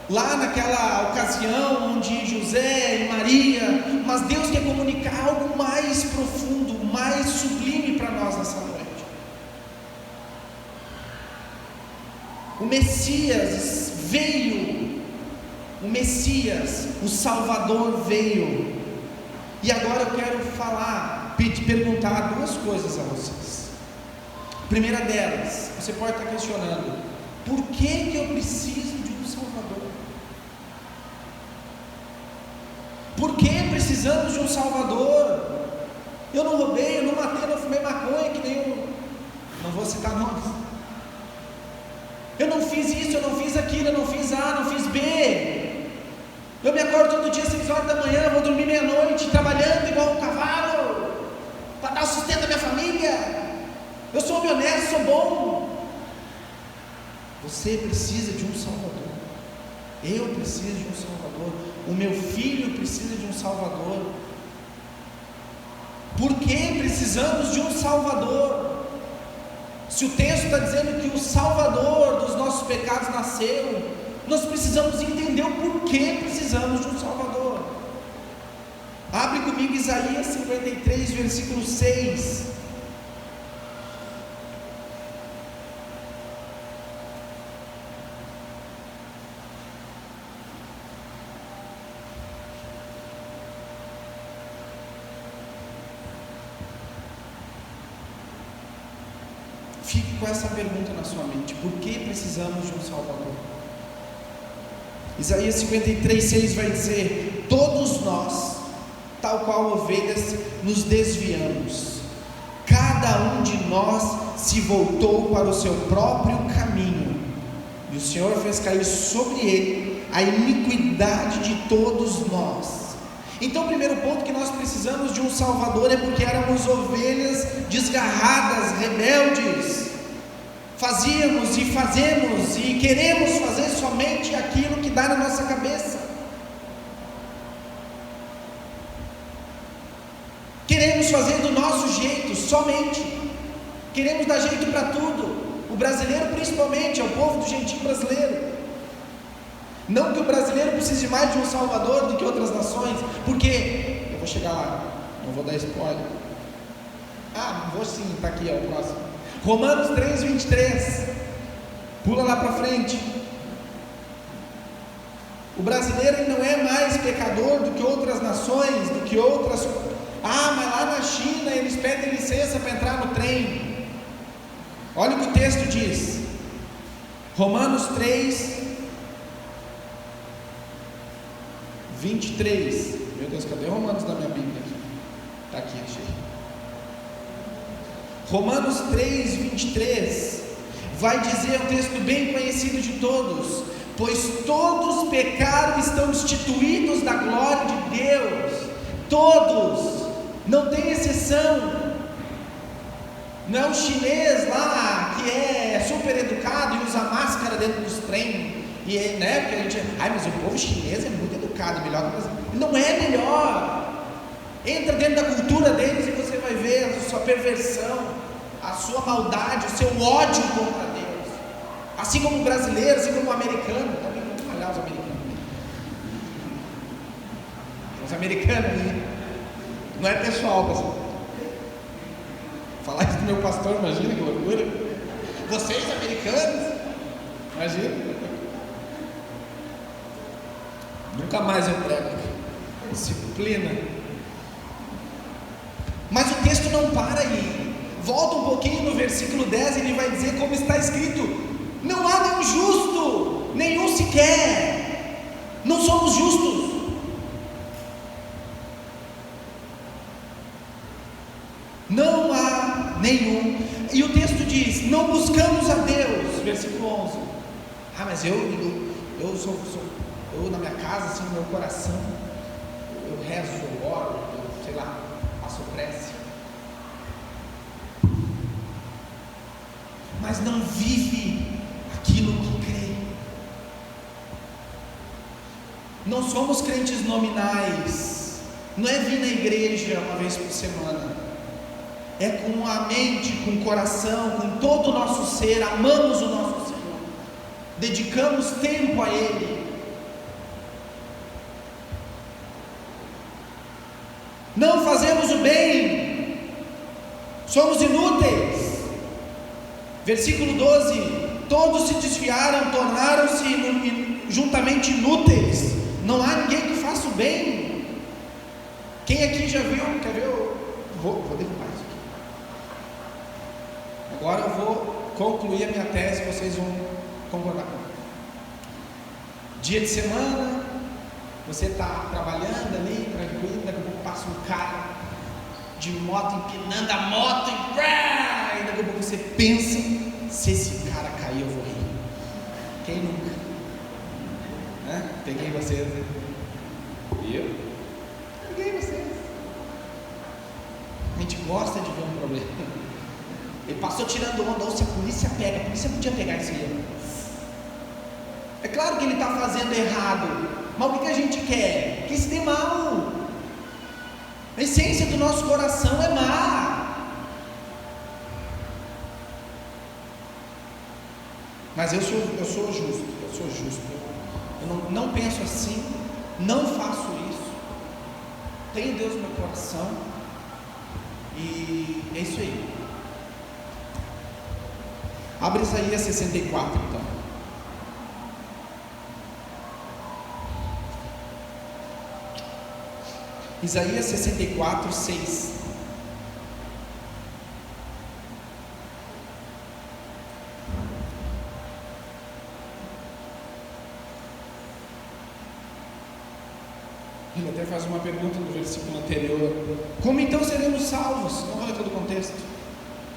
lá naquela ocasião onde José e Maria, mas Deus quer comunicar algo mais profundo, mais sublime para nós nessa noite. O Messias veio, o Messias, o Salvador veio. E agora eu quero perguntar duas coisas a vocês. Primeira delas, você pode estar questionando: por que eu preciso de um Salvador? Por que precisamos de um Salvador? Eu não roubei, eu não matei, eu não fumei maconha, que nem eu. Não vou citar nomes. Eu não fiz isso, eu não fiz aquilo, eu não fiz A, não fiz B. Eu me acordo todo dia às 6 horas da manhã, vou dormir meia-noite, trabalhando igual um cavalo, para dar o sustento à minha família. Eu sou honesto, sou bom. Você precisa de um Salvador. Eu preciso de um Salvador. O meu filho precisa de um Salvador. Por que precisamos de um Salvador? Se o texto está dizendo que o Salvador dos nossos pecados nasceu, nós precisamos entender o porquê precisamos de um Salvador. Abre comigo Isaías 53, versículo 6. Fique com essa pergunta na sua mente: por que precisamos de um Salvador? Isaías 53, 6 vai dizer: todos nós, tal qual ovelhas, nos desviamos, cada um de nós se voltou para o seu próprio caminho, e o Senhor fez cair sobre ele a iniquidade de todos nós. Então, o primeiro ponto, que nós precisamos de um Salvador, é porque éramos ovelhas desgarradas, rebeldes. Fazíamos e fazemos e queremos fazer somente aquilo que dá na nossa cabeça. Queremos fazer do nosso jeito, somente. Queremos dar jeito para tudo. O brasileiro, principalmente, é o povo do jeitinho brasileiro. Não que o brasileiro precise mais de um Salvador do que outras nações, porque, eu vou chegar lá, não vou dar spoiler. Vou sim, está aqui, é o próximo. Romanos 3, 23, pula lá para frente. O brasileiro ele não é mais pecador do que outras nações, do que outras. Mas lá na China eles pedem licença para entrar no trem. Olha o que o texto diz, Romanos 3, 23. Meu Deus, cadê Romanos da minha Bíblia aqui? Está aqui, achei. Romanos 3, 23 vai dizer um texto bem conhecido de todos: pois todos pecaram e estão destituídos da glória de Deus. Todos, não tem exceção. Não é um chinês lá que é super educado e usa máscara dentro dos trens. E né, porque a gente, mas o povo chinês é muito educado, melhor que o brasileiro. Não é melhor. Entra dentro da cultura deles e você vai ver a sua perversão, a sua maldade, o seu ódio contra Deus. Assim como o brasileiro, assim como o americano. Também vamos malhar os americanos. Os americanos, não é pessoal, pessoal. Falar isso do meu pastor, imagina que loucura. Vocês americanos, imagina. Nunca mais eu prego. Disciplina. Mas o texto não para aí. Volta um pouquinho no versículo 10, ele vai dizer como está escrito: não há nenhum justo, nenhum sequer. Não somos justos. Não diz: não buscamos a Deus, versículo 11. Ah, mas eu na minha casa, assim, no meu coração, eu rezo, eu oro, eu, sei lá, faço prece. Mas não vive aquilo que crê. Não somos crentes nominais. Não é vir na igreja uma vez por semana. É com a mente, com o coração, com todo o nosso ser. Amamos o nosso Senhor. Dedicamos tempo a Ele. Não fazemos o bem. Somos inúteis. Versículo 12: todos se desviaram, tornaram-se juntamente inúteis. Não há ninguém que faça o bem. Quem aqui já viu? Quer ver? Vou derrubar isso aqui. Agora eu vou concluir a minha tese, vocês vão concordar comigo. Dia de semana, você está trabalhando ali, tranquilo, daqui a pouco passa um cara de moto empinando a moto e daqui a pouco você pensa: se esse cara cair eu vou rir. Quem nunca? Peguei vocês. Eu? Peguei vocês. A gente gosta de ver um problema. Ele passou tirando onda, ou se a polícia pega, a polícia podia pegar esse erro. É claro que ele está fazendo errado, mas o que a gente quer? Que se dê mal. A essência do nosso coração é má. Mas eu sou justo. Eu não penso assim, não faço isso. Tenho Deus no meu coração. E é isso aí. Abre Isaías 64 então. Isaías 64, 6. Ele até faz uma pergunta no versículo anterior: como então seremos salvos? Não olha todo o contexto.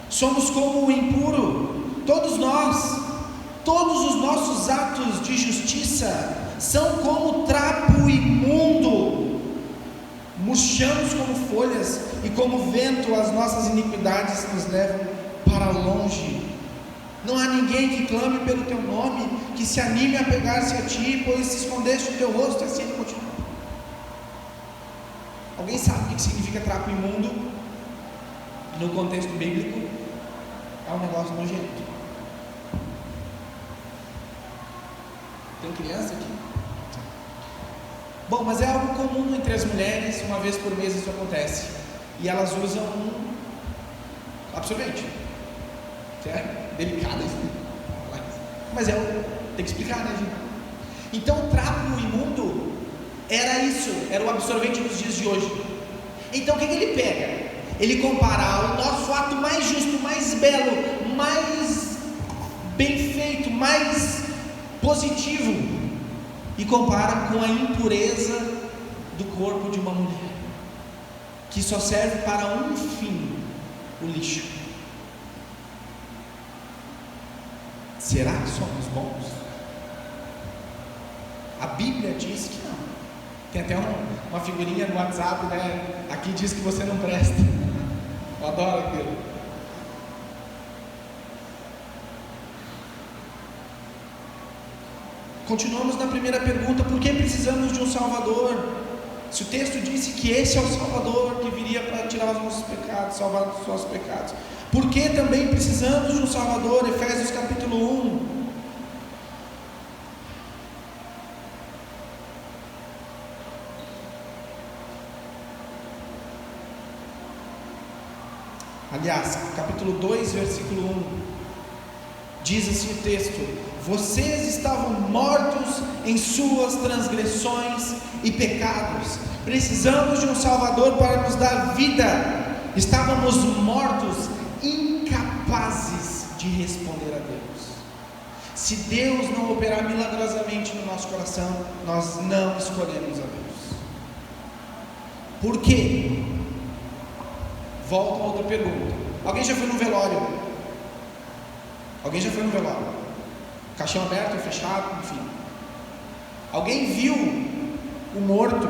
Somos como o impuro, todos nós. Todos os nossos atos de justiça são como trapo imundo. Murchamos como folhas, e como vento as nossas iniquidades nos levam para longe. Não há ninguém que clame pelo teu nome, que se anime a pegar-se a ti, pois se escondeste o teu rosto, e assim ele continua. Alguém sabe o que significa trapo imundo? No contexto bíblico, é um negócio nojento. Tem criança aqui? Bom, mas é algo comum entre as mulheres, uma vez por mês isso acontece. E elas usam um absorvente. Certo? Delicado isso. Mas tem que explicar, né, gente? Então o trapo imundo era isso, era o absorvente dos dias de hoje. Então o que ele pega? Ele compara o nosso ato mais justo, mais belo, mais bem feito, mais positivo, e compara com a impureza do corpo de uma mulher, que só serve para um fim: o lixo. Será que somos bons? A Bíblia diz que não. Tem até uma figurinha no WhatsApp, né? Aqui diz que você não presta. Eu adoro aquilo. Continuamos na primeira pergunta: por que precisamos de um Salvador? Se o texto disse que esse é o Salvador que viria para tirar os nossos pecados, salvar os nossos pecados, por que também precisamos de um Salvador? Efésios capítulo 1. Aliás, capítulo 2, versículo 1. Diz assim o texto: vocês estavam mortos em suas transgressões e pecados. Precisamos de um Salvador para nos dar vida. Estávamos mortos, incapazes de responder a Deus. Se Deus não operar milagrosamente no nosso coração, nós não escolhemos a Deus. Por quê? Volta a outra pergunta. Alguém já foi no velório? Alguém já foi no velório? Caixão aberto, fechado, enfim. Alguém viu o morto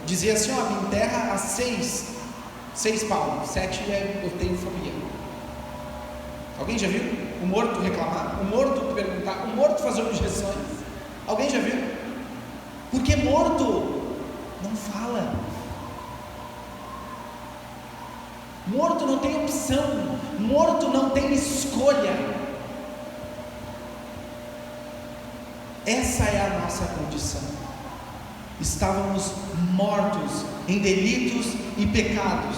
dizer assim: ó, me enterra a 6 palmos, 7 eu tenho família. Alguém já viu o morto reclamar? O morto perguntar? O morto fazer objeções? Alguém já viu? Porque morto não fala. Morto não tem opção. Morto não tem escolha. Essa é a nossa condição. Estávamos mortos em delitos e pecados.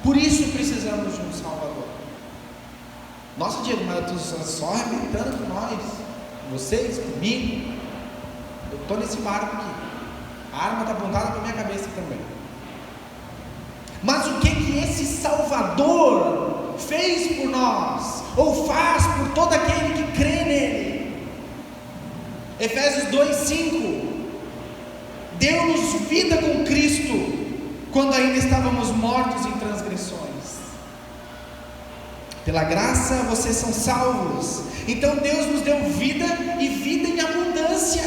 Por isso precisamos de um Salvador. Nossa, Diego, mas eu estou só arrebentando com nós, com vocês, comigo. Eu estou nesse barco aqui. A arma está apontada para a minha cabeça também. Mas o que esse Salvador fez por nós, ou faz por todo aquele que crê nele? Efésios 2:5. Deu-nos vida com Cristo quando ainda estávamos mortos em transgressões. Pela graça vocês são salvos. Então Deus nos deu vida, e vida em abundância.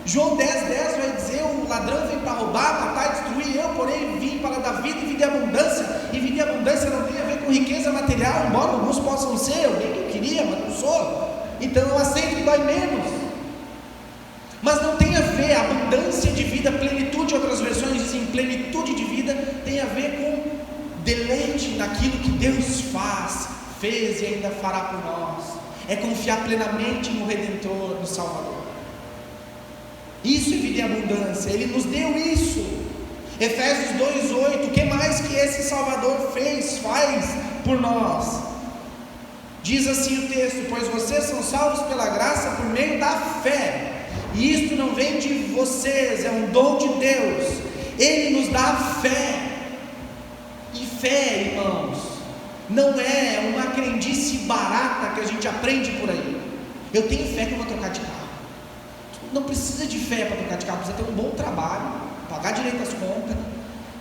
João 10:10 vai dizer: o ladrão vem para roubar, matar e destruir. Eu, porém, vim para dar vida e vida em abundância. E vida em abundância não tem a ver com riqueza material, embora alguns possam ser, alguém que eu queria, mas não sou. Então eu aceito que dói menos. Mas não tem a ver, abundância de vida, plenitude, outras versões dizem plenitude de vida, tem a ver com deleite naquilo que Deus fez e ainda fará por nós. É confiar plenamente no Redentor, no Salvador. Isso é vida em abundância. Ele nos deu isso. Efésios 2:8. O que mais que esse Salvador faz por nós? Diz assim o texto: pois vocês são salvos pela graça por meio da fé. E isto não vem de vocês, é um dom de Deus. Ele nos dá fé. E fé, irmãos, não é uma crendice barata que a gente aprende por aí. Eu tenho fé que eu vou trocar de carro. Não precisa de fé para trocar de carro. Precisa ter um bom trabalho, pagar direito às contas,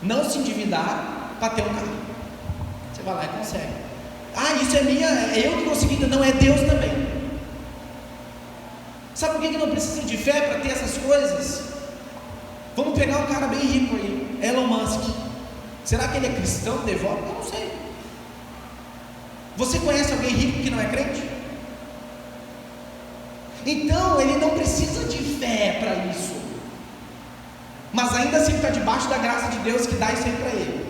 não se endividar para ter um carro. Você vai lá e consegue. Ah, isso é eu que consegui. Não, é Deus também. Sabe por que não precisa de fé para ter essas coisas? Vamos pegar um cara bem rico aí, Elon Musk. Será que ele é cristão, devoto? Eu não sei. Você conhece alguém rico que não é crente? Então ele não precisa de fé para isso. Mas ainda assim está debaixo da graça de Deus que dá isso aí para ele.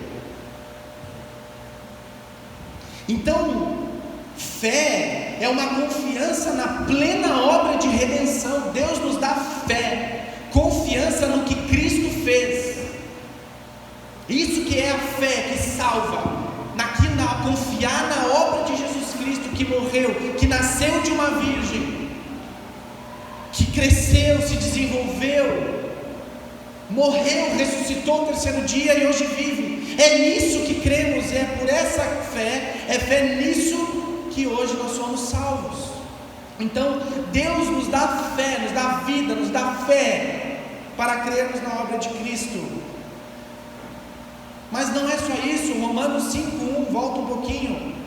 Então, fé é uma confiança na plena obra de redenção. Deus nos dá fé, confiança no que Cristo fez. Isso que é a fé que salva, confiar na obra de Jesus Cristo, que morreu, que nasceu de uma virgem, que cresceu, se desenvolveu, morreu, ressuscitou no 3º dia e hoje vive. É nisso que cremos, e é por essa fé, é fé nisso que hoje nós somos salvos. Então Deus nos dá fé, nos dá vida, nos dá fé para crermos na obra de Cristo. Mas não é só isso. Romanos 5:1, volta um pouquinho.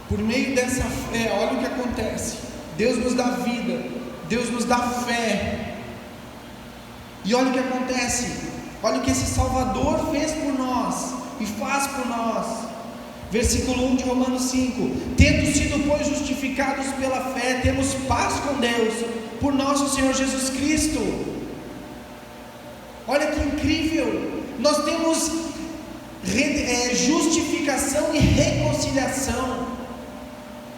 Por meio dessa fé, olha o que acontece. Deus nos dá vida, Deus nos dá fé. E olha o que acontece. Olha o que esse Salvador fez por nós e faz por nós. Versículo 1 de Romanos 5: tendo sido, pois, justificados pela fé, temos paz com Deus por nosso Senhor Jesus Cristo. Olha que incrível. Nós temos justificação e reconciliação.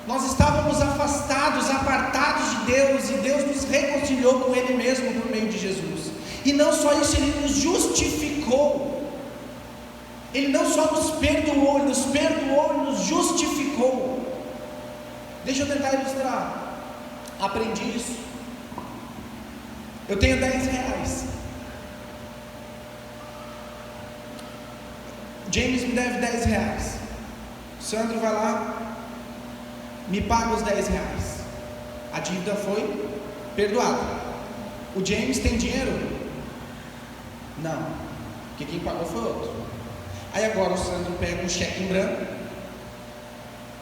Nós estávamos afastados, apartados de Deus, e Deus nos reconciliou com Ele mesmo por meio de Jesus. E não só isso, Ele nos justificou. Ele não só nos perdoou, Ele nos perdoou e nos justificou. Deixa eu tentar ilustrar. Aprendi isso. Eu tenho R$10. James me deve R$10. O Sandro vai lá, me paga os R$10. a dívida foi perdoada. O James tem dinheiro? Não, porque quem pagou foi outro. Aí agora o Sandro pega um cheque em branco,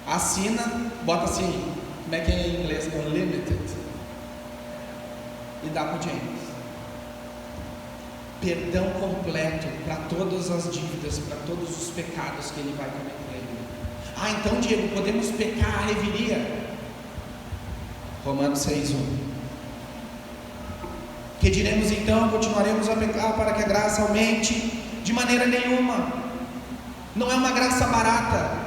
assina, bota assim, como é que é em inglês? Unlimited, e dá para o James. Perdão completo para todas as dívidas, para todos os pecados que ele vai cometer. Ah, então, Diego, podemos pecar à revelia? Romanos 6:1. Que diremos então? Continuaremos a pecar para que a graça aumente? De maneira nenhuma. Não é uma graça barata.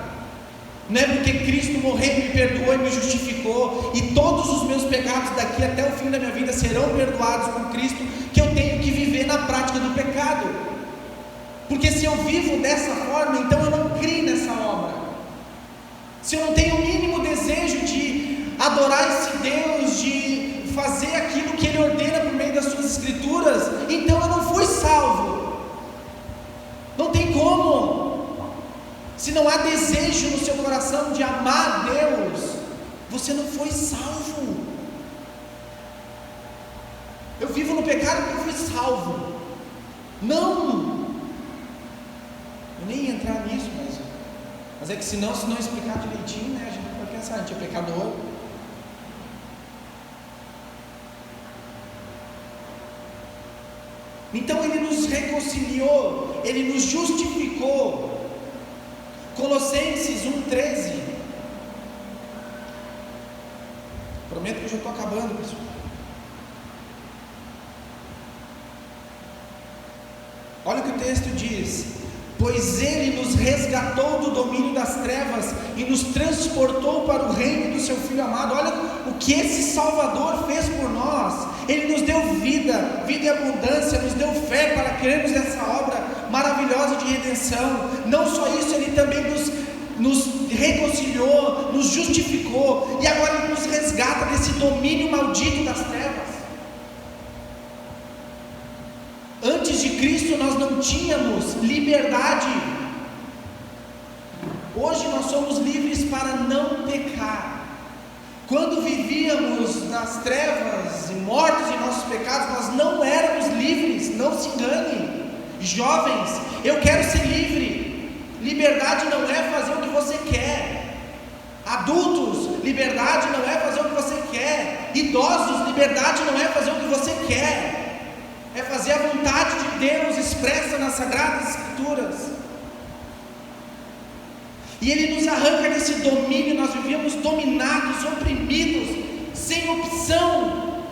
Não é porque Cristo morreu, me perdoou e me justificou, e todos os meus pecados daqui até o fim da minha vida serão perdoados por Cristo, que eu tenho que viver na prática do pecado. Porque se eu vivo dessa forma, então eu não creio nessa obra. Se eu não tenho o mínimo desejo de adorar esse Deus, de fazer aquilo que Ele ordena por meio das suas escrituras, então eu não fui salvo. Não tem como. Se não há desejo no seu coração de amar Deus, você não foi salvo. Eu vivo no pecado porque eu fui salvo. Não. Eu nem ia entrar nisso, mas é que se não explicar direitinho, né, a gente vai pensar, a gente é pecador. Então Ele nos reconciliou, Ele nos justificou. Colossenses 1:13. Prometo que eu já estou acabando, pessoal. Olha o que o texto diz: pois Ele nos resgatou do domínio das trevas e nos transportou para o reino do seu Filho amado. Olha o que esse Salvador fez por nós. Ele nos deu vida, vida e abundância, nos deu fé para crermos nessa obra maravilhosa de redenção. Não só isso, Ele também nos reconciliou, nos justificou, e agora Ele nos resgata desse domínio maldito das trevas. Antes de Cristo nós não tínhamos liberdade. Hoje nós somos livres para não pecar. Quando vivíamos nas trevas e mortos em nossos pecados, nós não éramos livres. Não se engane, jovens, eu quero ser livre. Liberdade não é fazer o que você quer. Adultos, liberdade não é fazer o que você quer. Idosos, liberdade não é fazer o que você quer. É fazer a vontade de Deus expressa nas Sagradas Escrituras. E Ele nos arranca desse domínio. Nós vivíamos dominados, oprimidos, sem opção.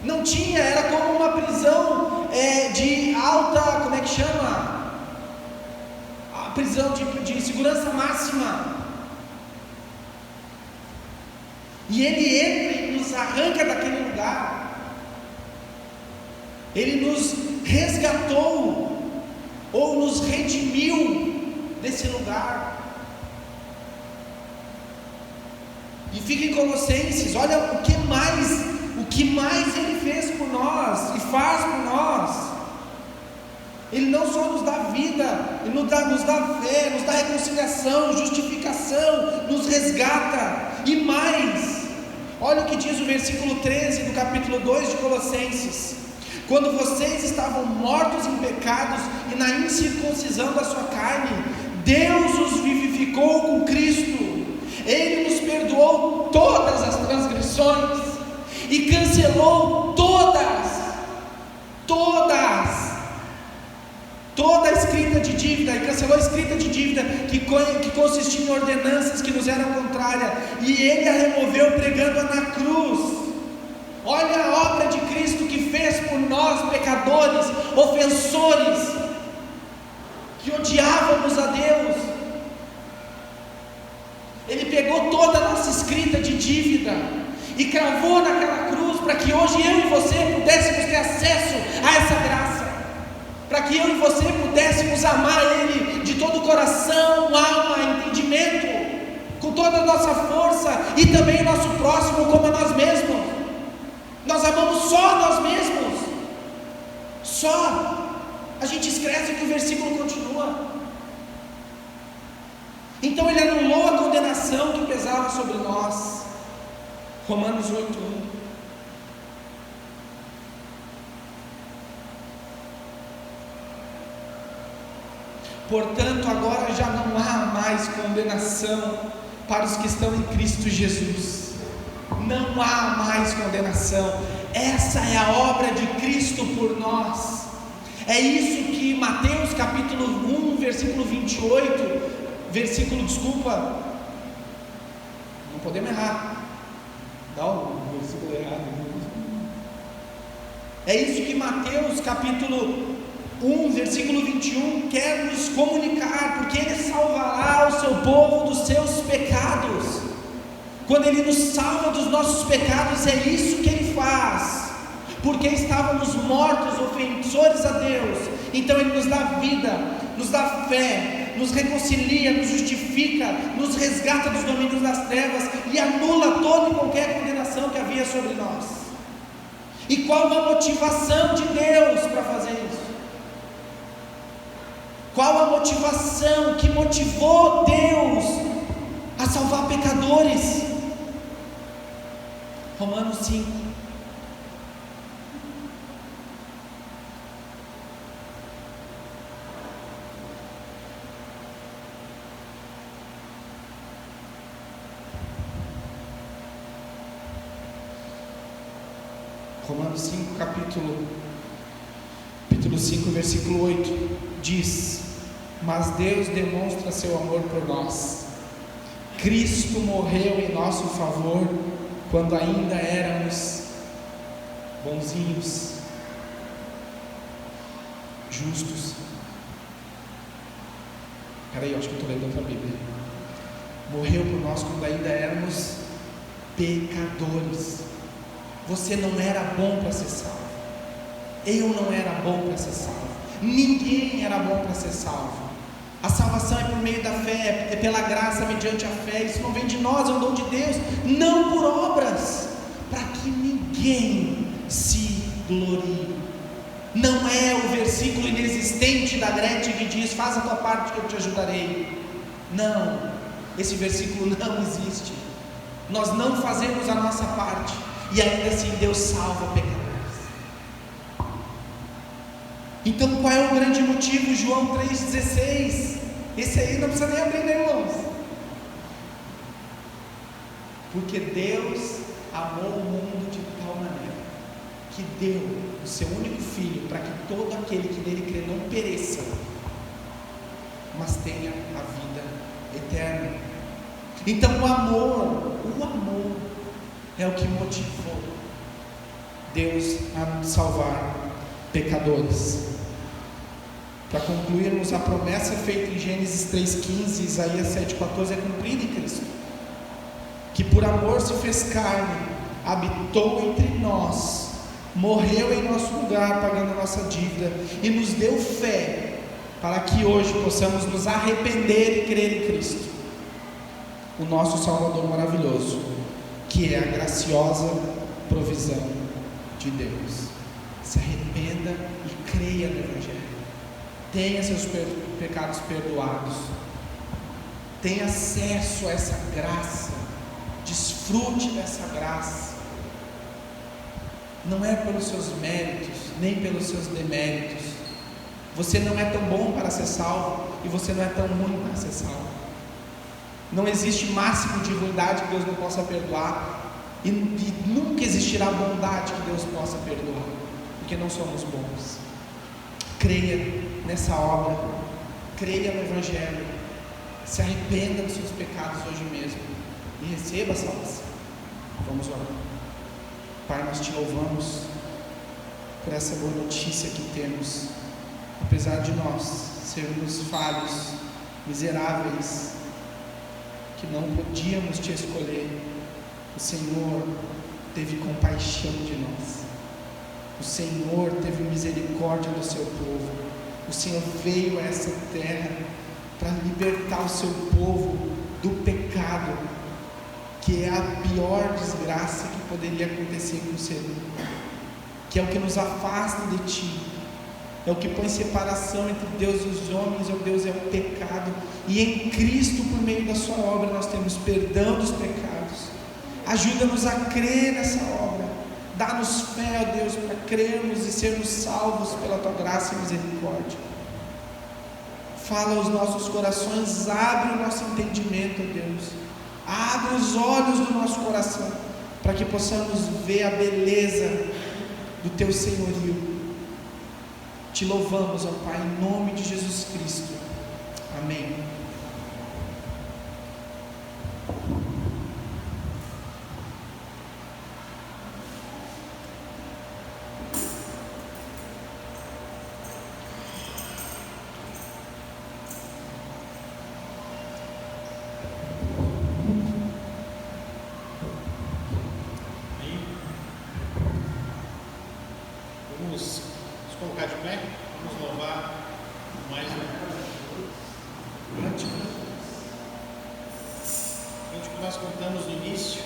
Não tinha, era como uma prisão de alta, como é que chama? A prisão de segurança máxima. E Ele entra e nos arranca daquele lugar. Ele nos resgatou, ou nos redimiu desse lugar. E fica em Colossenses, olha o que mais Ele fez por nós, e faz por nós. Ele não só nos dá vida, Ele nos dá fé, nos dá reconciliação, justificação, nos resgata, e mais, olha o que diz o versículo 13 do capítulo 2 de Colossenses: quando vocês estavam mortos em pecados e na incircuncisão da sua carne, Deus os vivificou com Cristo. Ele nos perdoou todas as transgressões e cancelou toda a escrita de dívida, e cancelou a escrita de dívida que consistia em ordenanças que nos eram contrárias, e Ele a removeu pregando-a na cruz. Olha a obra de Cristo que fez por nós, pecadores, ofensores, que odiávamos a Deus. Ele pegou toda a nossa escrita de dívida e cravou naquela cruz, para que hoje eu e você pudéssemos ter acesso a essa graça, para que eu e você pudéssemos amar Ele de todo o coração, alma, entendimento, com toda a nossa força, e também o nosso próximo como a nós mesmos. Nós amamos só a nós mesmos, só. A gente esquece que o versículo continua. Então Ele anulou a condenação que pesava sobre nós. Romanos 8:1. Portanto, agora já não há mais condenação para os que estão em Cristo Jesus. Não há mais condenação. Essa é a obra de Cristo por nós. É isso que Mateus capítulo 1, versículo 28, não podemos errar. Dá o versículo errado. É isso que Mateus capítulo 1, versículo 21 quer nos comunicar, porque Ele salvará o seu povo dos seus pecados. Quando Ele nos salva dos nossos pecados, é isso que Ele faz, porque estávamos mortos, ofensores a Deus. Então Ele nos dá vida, nos dá fé, nos reconcilia, nos justifica, nos resgata dos domínios das trevas e anula toda e qualquer condenação que havia sobre nós. E qual a motivação de Deus para fazer isso? Qual a motivação que motivou Deus a salvar pecadores? Romanos 5. Romanos 5, capítulo 5, versículo 8, diz: mas Deus demonstra seu amor por nós. Cristo morreu em nosso favor quando ainda éramos bonzinhos, justos. Peraí, eu acho que eu estou lendo outra Bíblia. Morreu por nós quando ainda éramos pecadores. Você não era bom para ser salvo. Eu não era bom para ser salvo. Ninguém era bom para ser salvo. A salvação é por meio da fé, é pela graça mediante a fé. Isso não vem de nós, é um dom de Deus, não por obras, para que ninguém se glorie. Não é o versículo inexistente da Gretchen que diz: faz a tua parte que eu te ajudarei. Não, esse versículo não existe. Nós não fazemos a nossa parte e ainda assim Deus salva pecadores. Então qual é o grande motivo? João 3,16. Esse aí não precisa nem abrir, né, irmãos? Porque Deus amou o mundo de tal maneira que deu o seu único filho, para que todo aquele que nele crê não pereça, mas tenha a vida eterna. Então o amor é o que motivou Deus a salvar pecadores. Para concluirmos, a promessa feita em Gênesis 3,15 e Isaías 7,14 é cumprida em Cristo, que por amor se fez carne, habitou entre nós, morreu em nosso lugar, pagando a nossa dívida, e nos deu fé, para que hoje possamos nos arrepender e crer em Cristo, o nosso Salvador maravilhoso, que é a graciosa provisão de Deus. Se arrependa e creia no Evangelho. Tenha seus pecados perdoados. Tenha acesso a essa graça. Desfrute dessa graça. Não é pelos seus méritos, nem pelos seus deméritos. Você não é tão bom para ser salvo, e você não é tão ruim para ser salvo. Não existe máximo de ruindade que Deus não possa perdoar, e nunca existirá bondade que Deus possa perdoar, porque não somos bons. Creia nessa obra, creia no Evangelho, se arrependa dos seus pecados hoje mesmo e receba a salvação. Vamos orar. Pai, nós te louvamos por essa boa notícia que temos. Apesar de nós sermos falhos, miseráveis, que não podíamos te escolher, o Senhor teve compaixão de nós. O Senhor teve misericórdia do seu povo. O Senhor veio a essa terra para libertar o seu povo do pecado, que é a pior desgraça que poderia acontecer com o ser humano, que é o que nos afasta de Ti, é o que põe separação entre Deus e os homens. Ó Deus, é o pecado, e em Cristo, por meio da sua obra, nós temos perdão dos pecados, Ajuda-nos a crer nessa obra. Dá-nos fé, ó Deus, para crermos e sermos salvos pela Tua graça e misericórdia. Fala aos nossos corações, abre o nosso entendimento, ó Deus. Abre os olhos do nosso coração, para que possamos ver a beleza do Teu senhorio. Te louvamos, ó Pai, em nome de Jesus Cristo. Amém. Vamos nos colocar de pé, vamos louvar mais um cântico. O cântico que nós cantamos no início,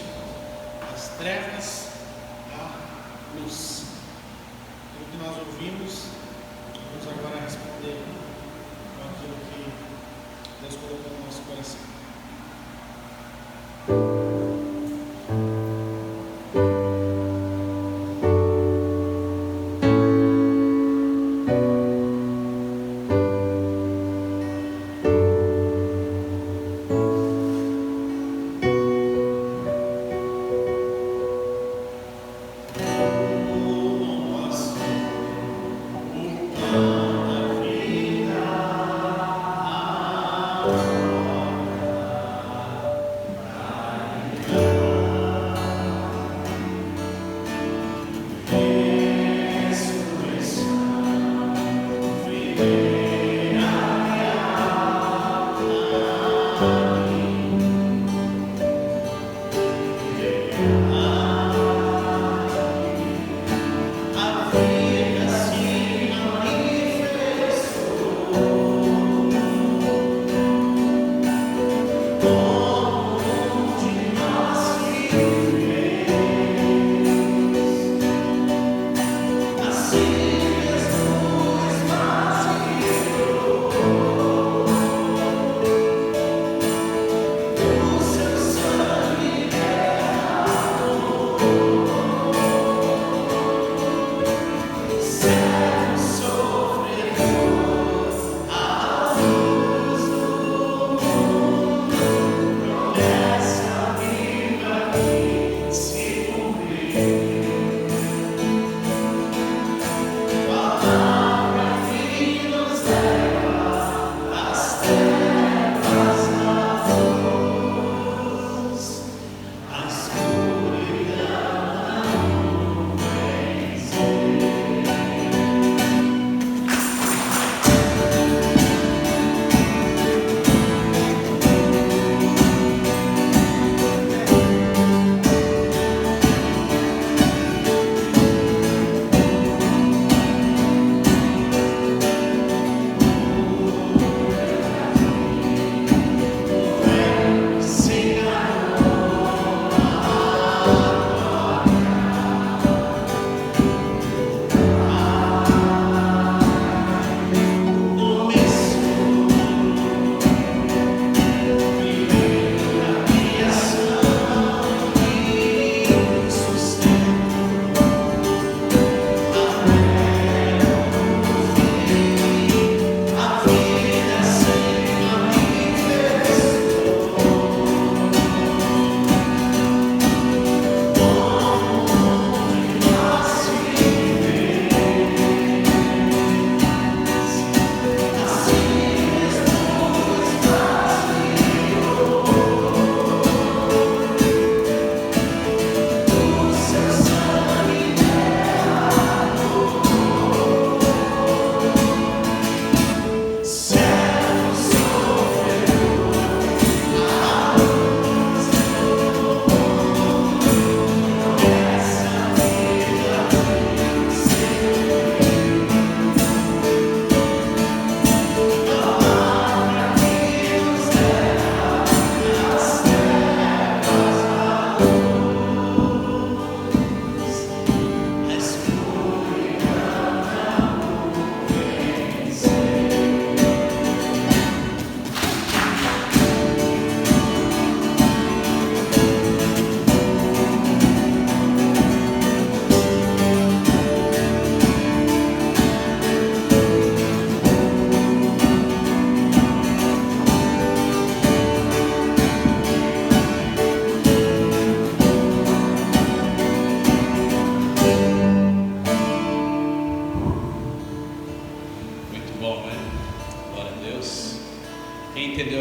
das trevas à luz. Tudo que nós ouvimos, vamos agora responder com aquilo que Deus colocou no nosso coração.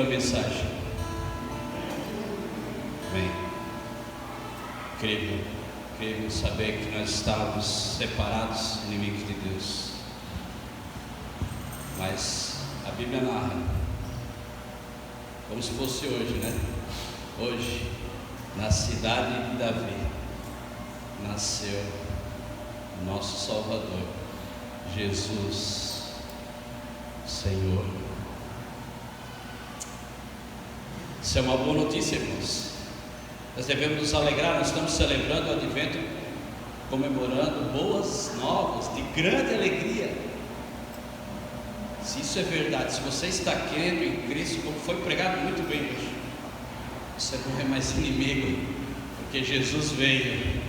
recebeu a mensagem? Bem, creio saber que nós estávamos separados, inimigos de Deus. Mas a Bíblia narra, como se fosse hoje, né? Hoje, na cidade de Davi, nasceu o nosso Salvador, Jesus, Senhor. Isso é uma boa notícia, irmãos. Nós devemos nos alegrar. Nós estamos celebrando o Advento, comemorando boas novas, de grande alegria. Se isso é verdade, se você está crendo em Cristo, como foi pregado muito bem hoje, você não é mais inimigo, porque Jesus veio.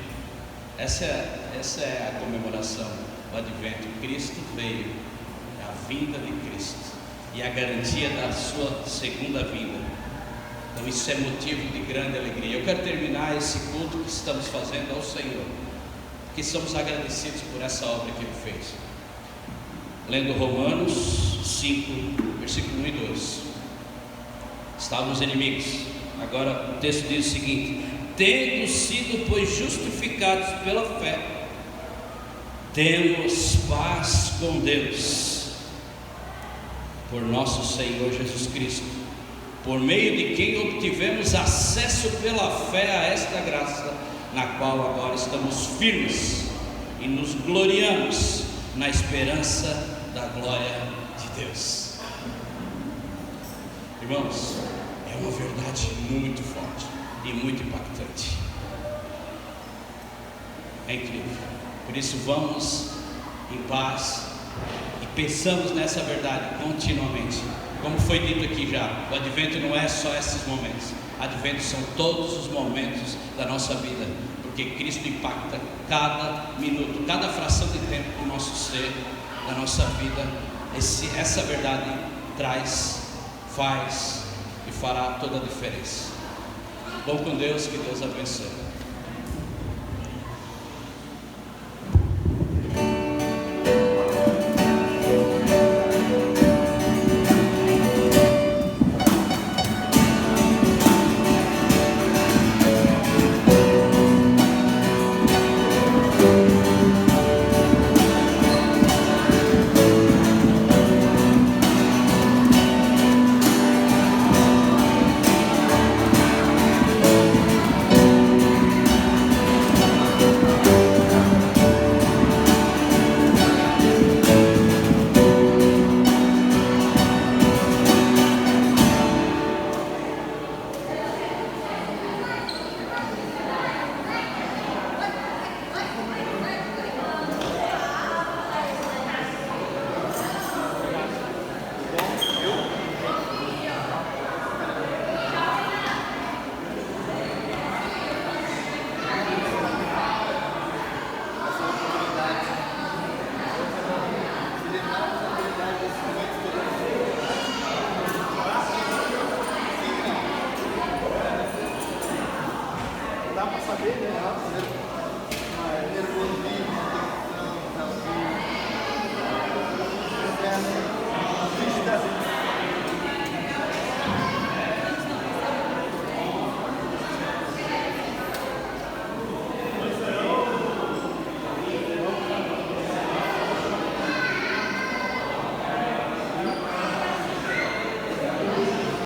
Essa é a comemoração, o Advento. Cristo veio, a vinda de Cristo e a garantia da sua segunda vinda. Então isso é motivo de grande alegria. Eu quero terminar esse culto que estamos fazendo ao Senhor, que somos agradecidos por essa obra que Ele fez, lendo Romanos 5, versículo 1 e 2. Estávamos inimigos, agora o texto diz o seguinte: tendo sido, pois, justificados pela fé, temos paz com Deus, por nosso Senhor Jesus Cristo, por meio de quem obtivemos acesso pela fé a esta graça, na qual agora estamos firmes e nos gloriamos na esperança da glória de Deus. Irmãos, é uma verdade muito forte e muito impactante. É incrível. Por isso vamos em paz e pensamos nessa verdade continuamente. Como foi dito aqui já, o Advento não é só esses momentos. Advento são todos os momentos da nossa vida, porque Cristo impacta cada minuto, cada fração de tempo do nosso ser, da nossa vida. Essa verdade traz, faz e fará toda a diferença. Vamos com Deus, que Deus abençoe.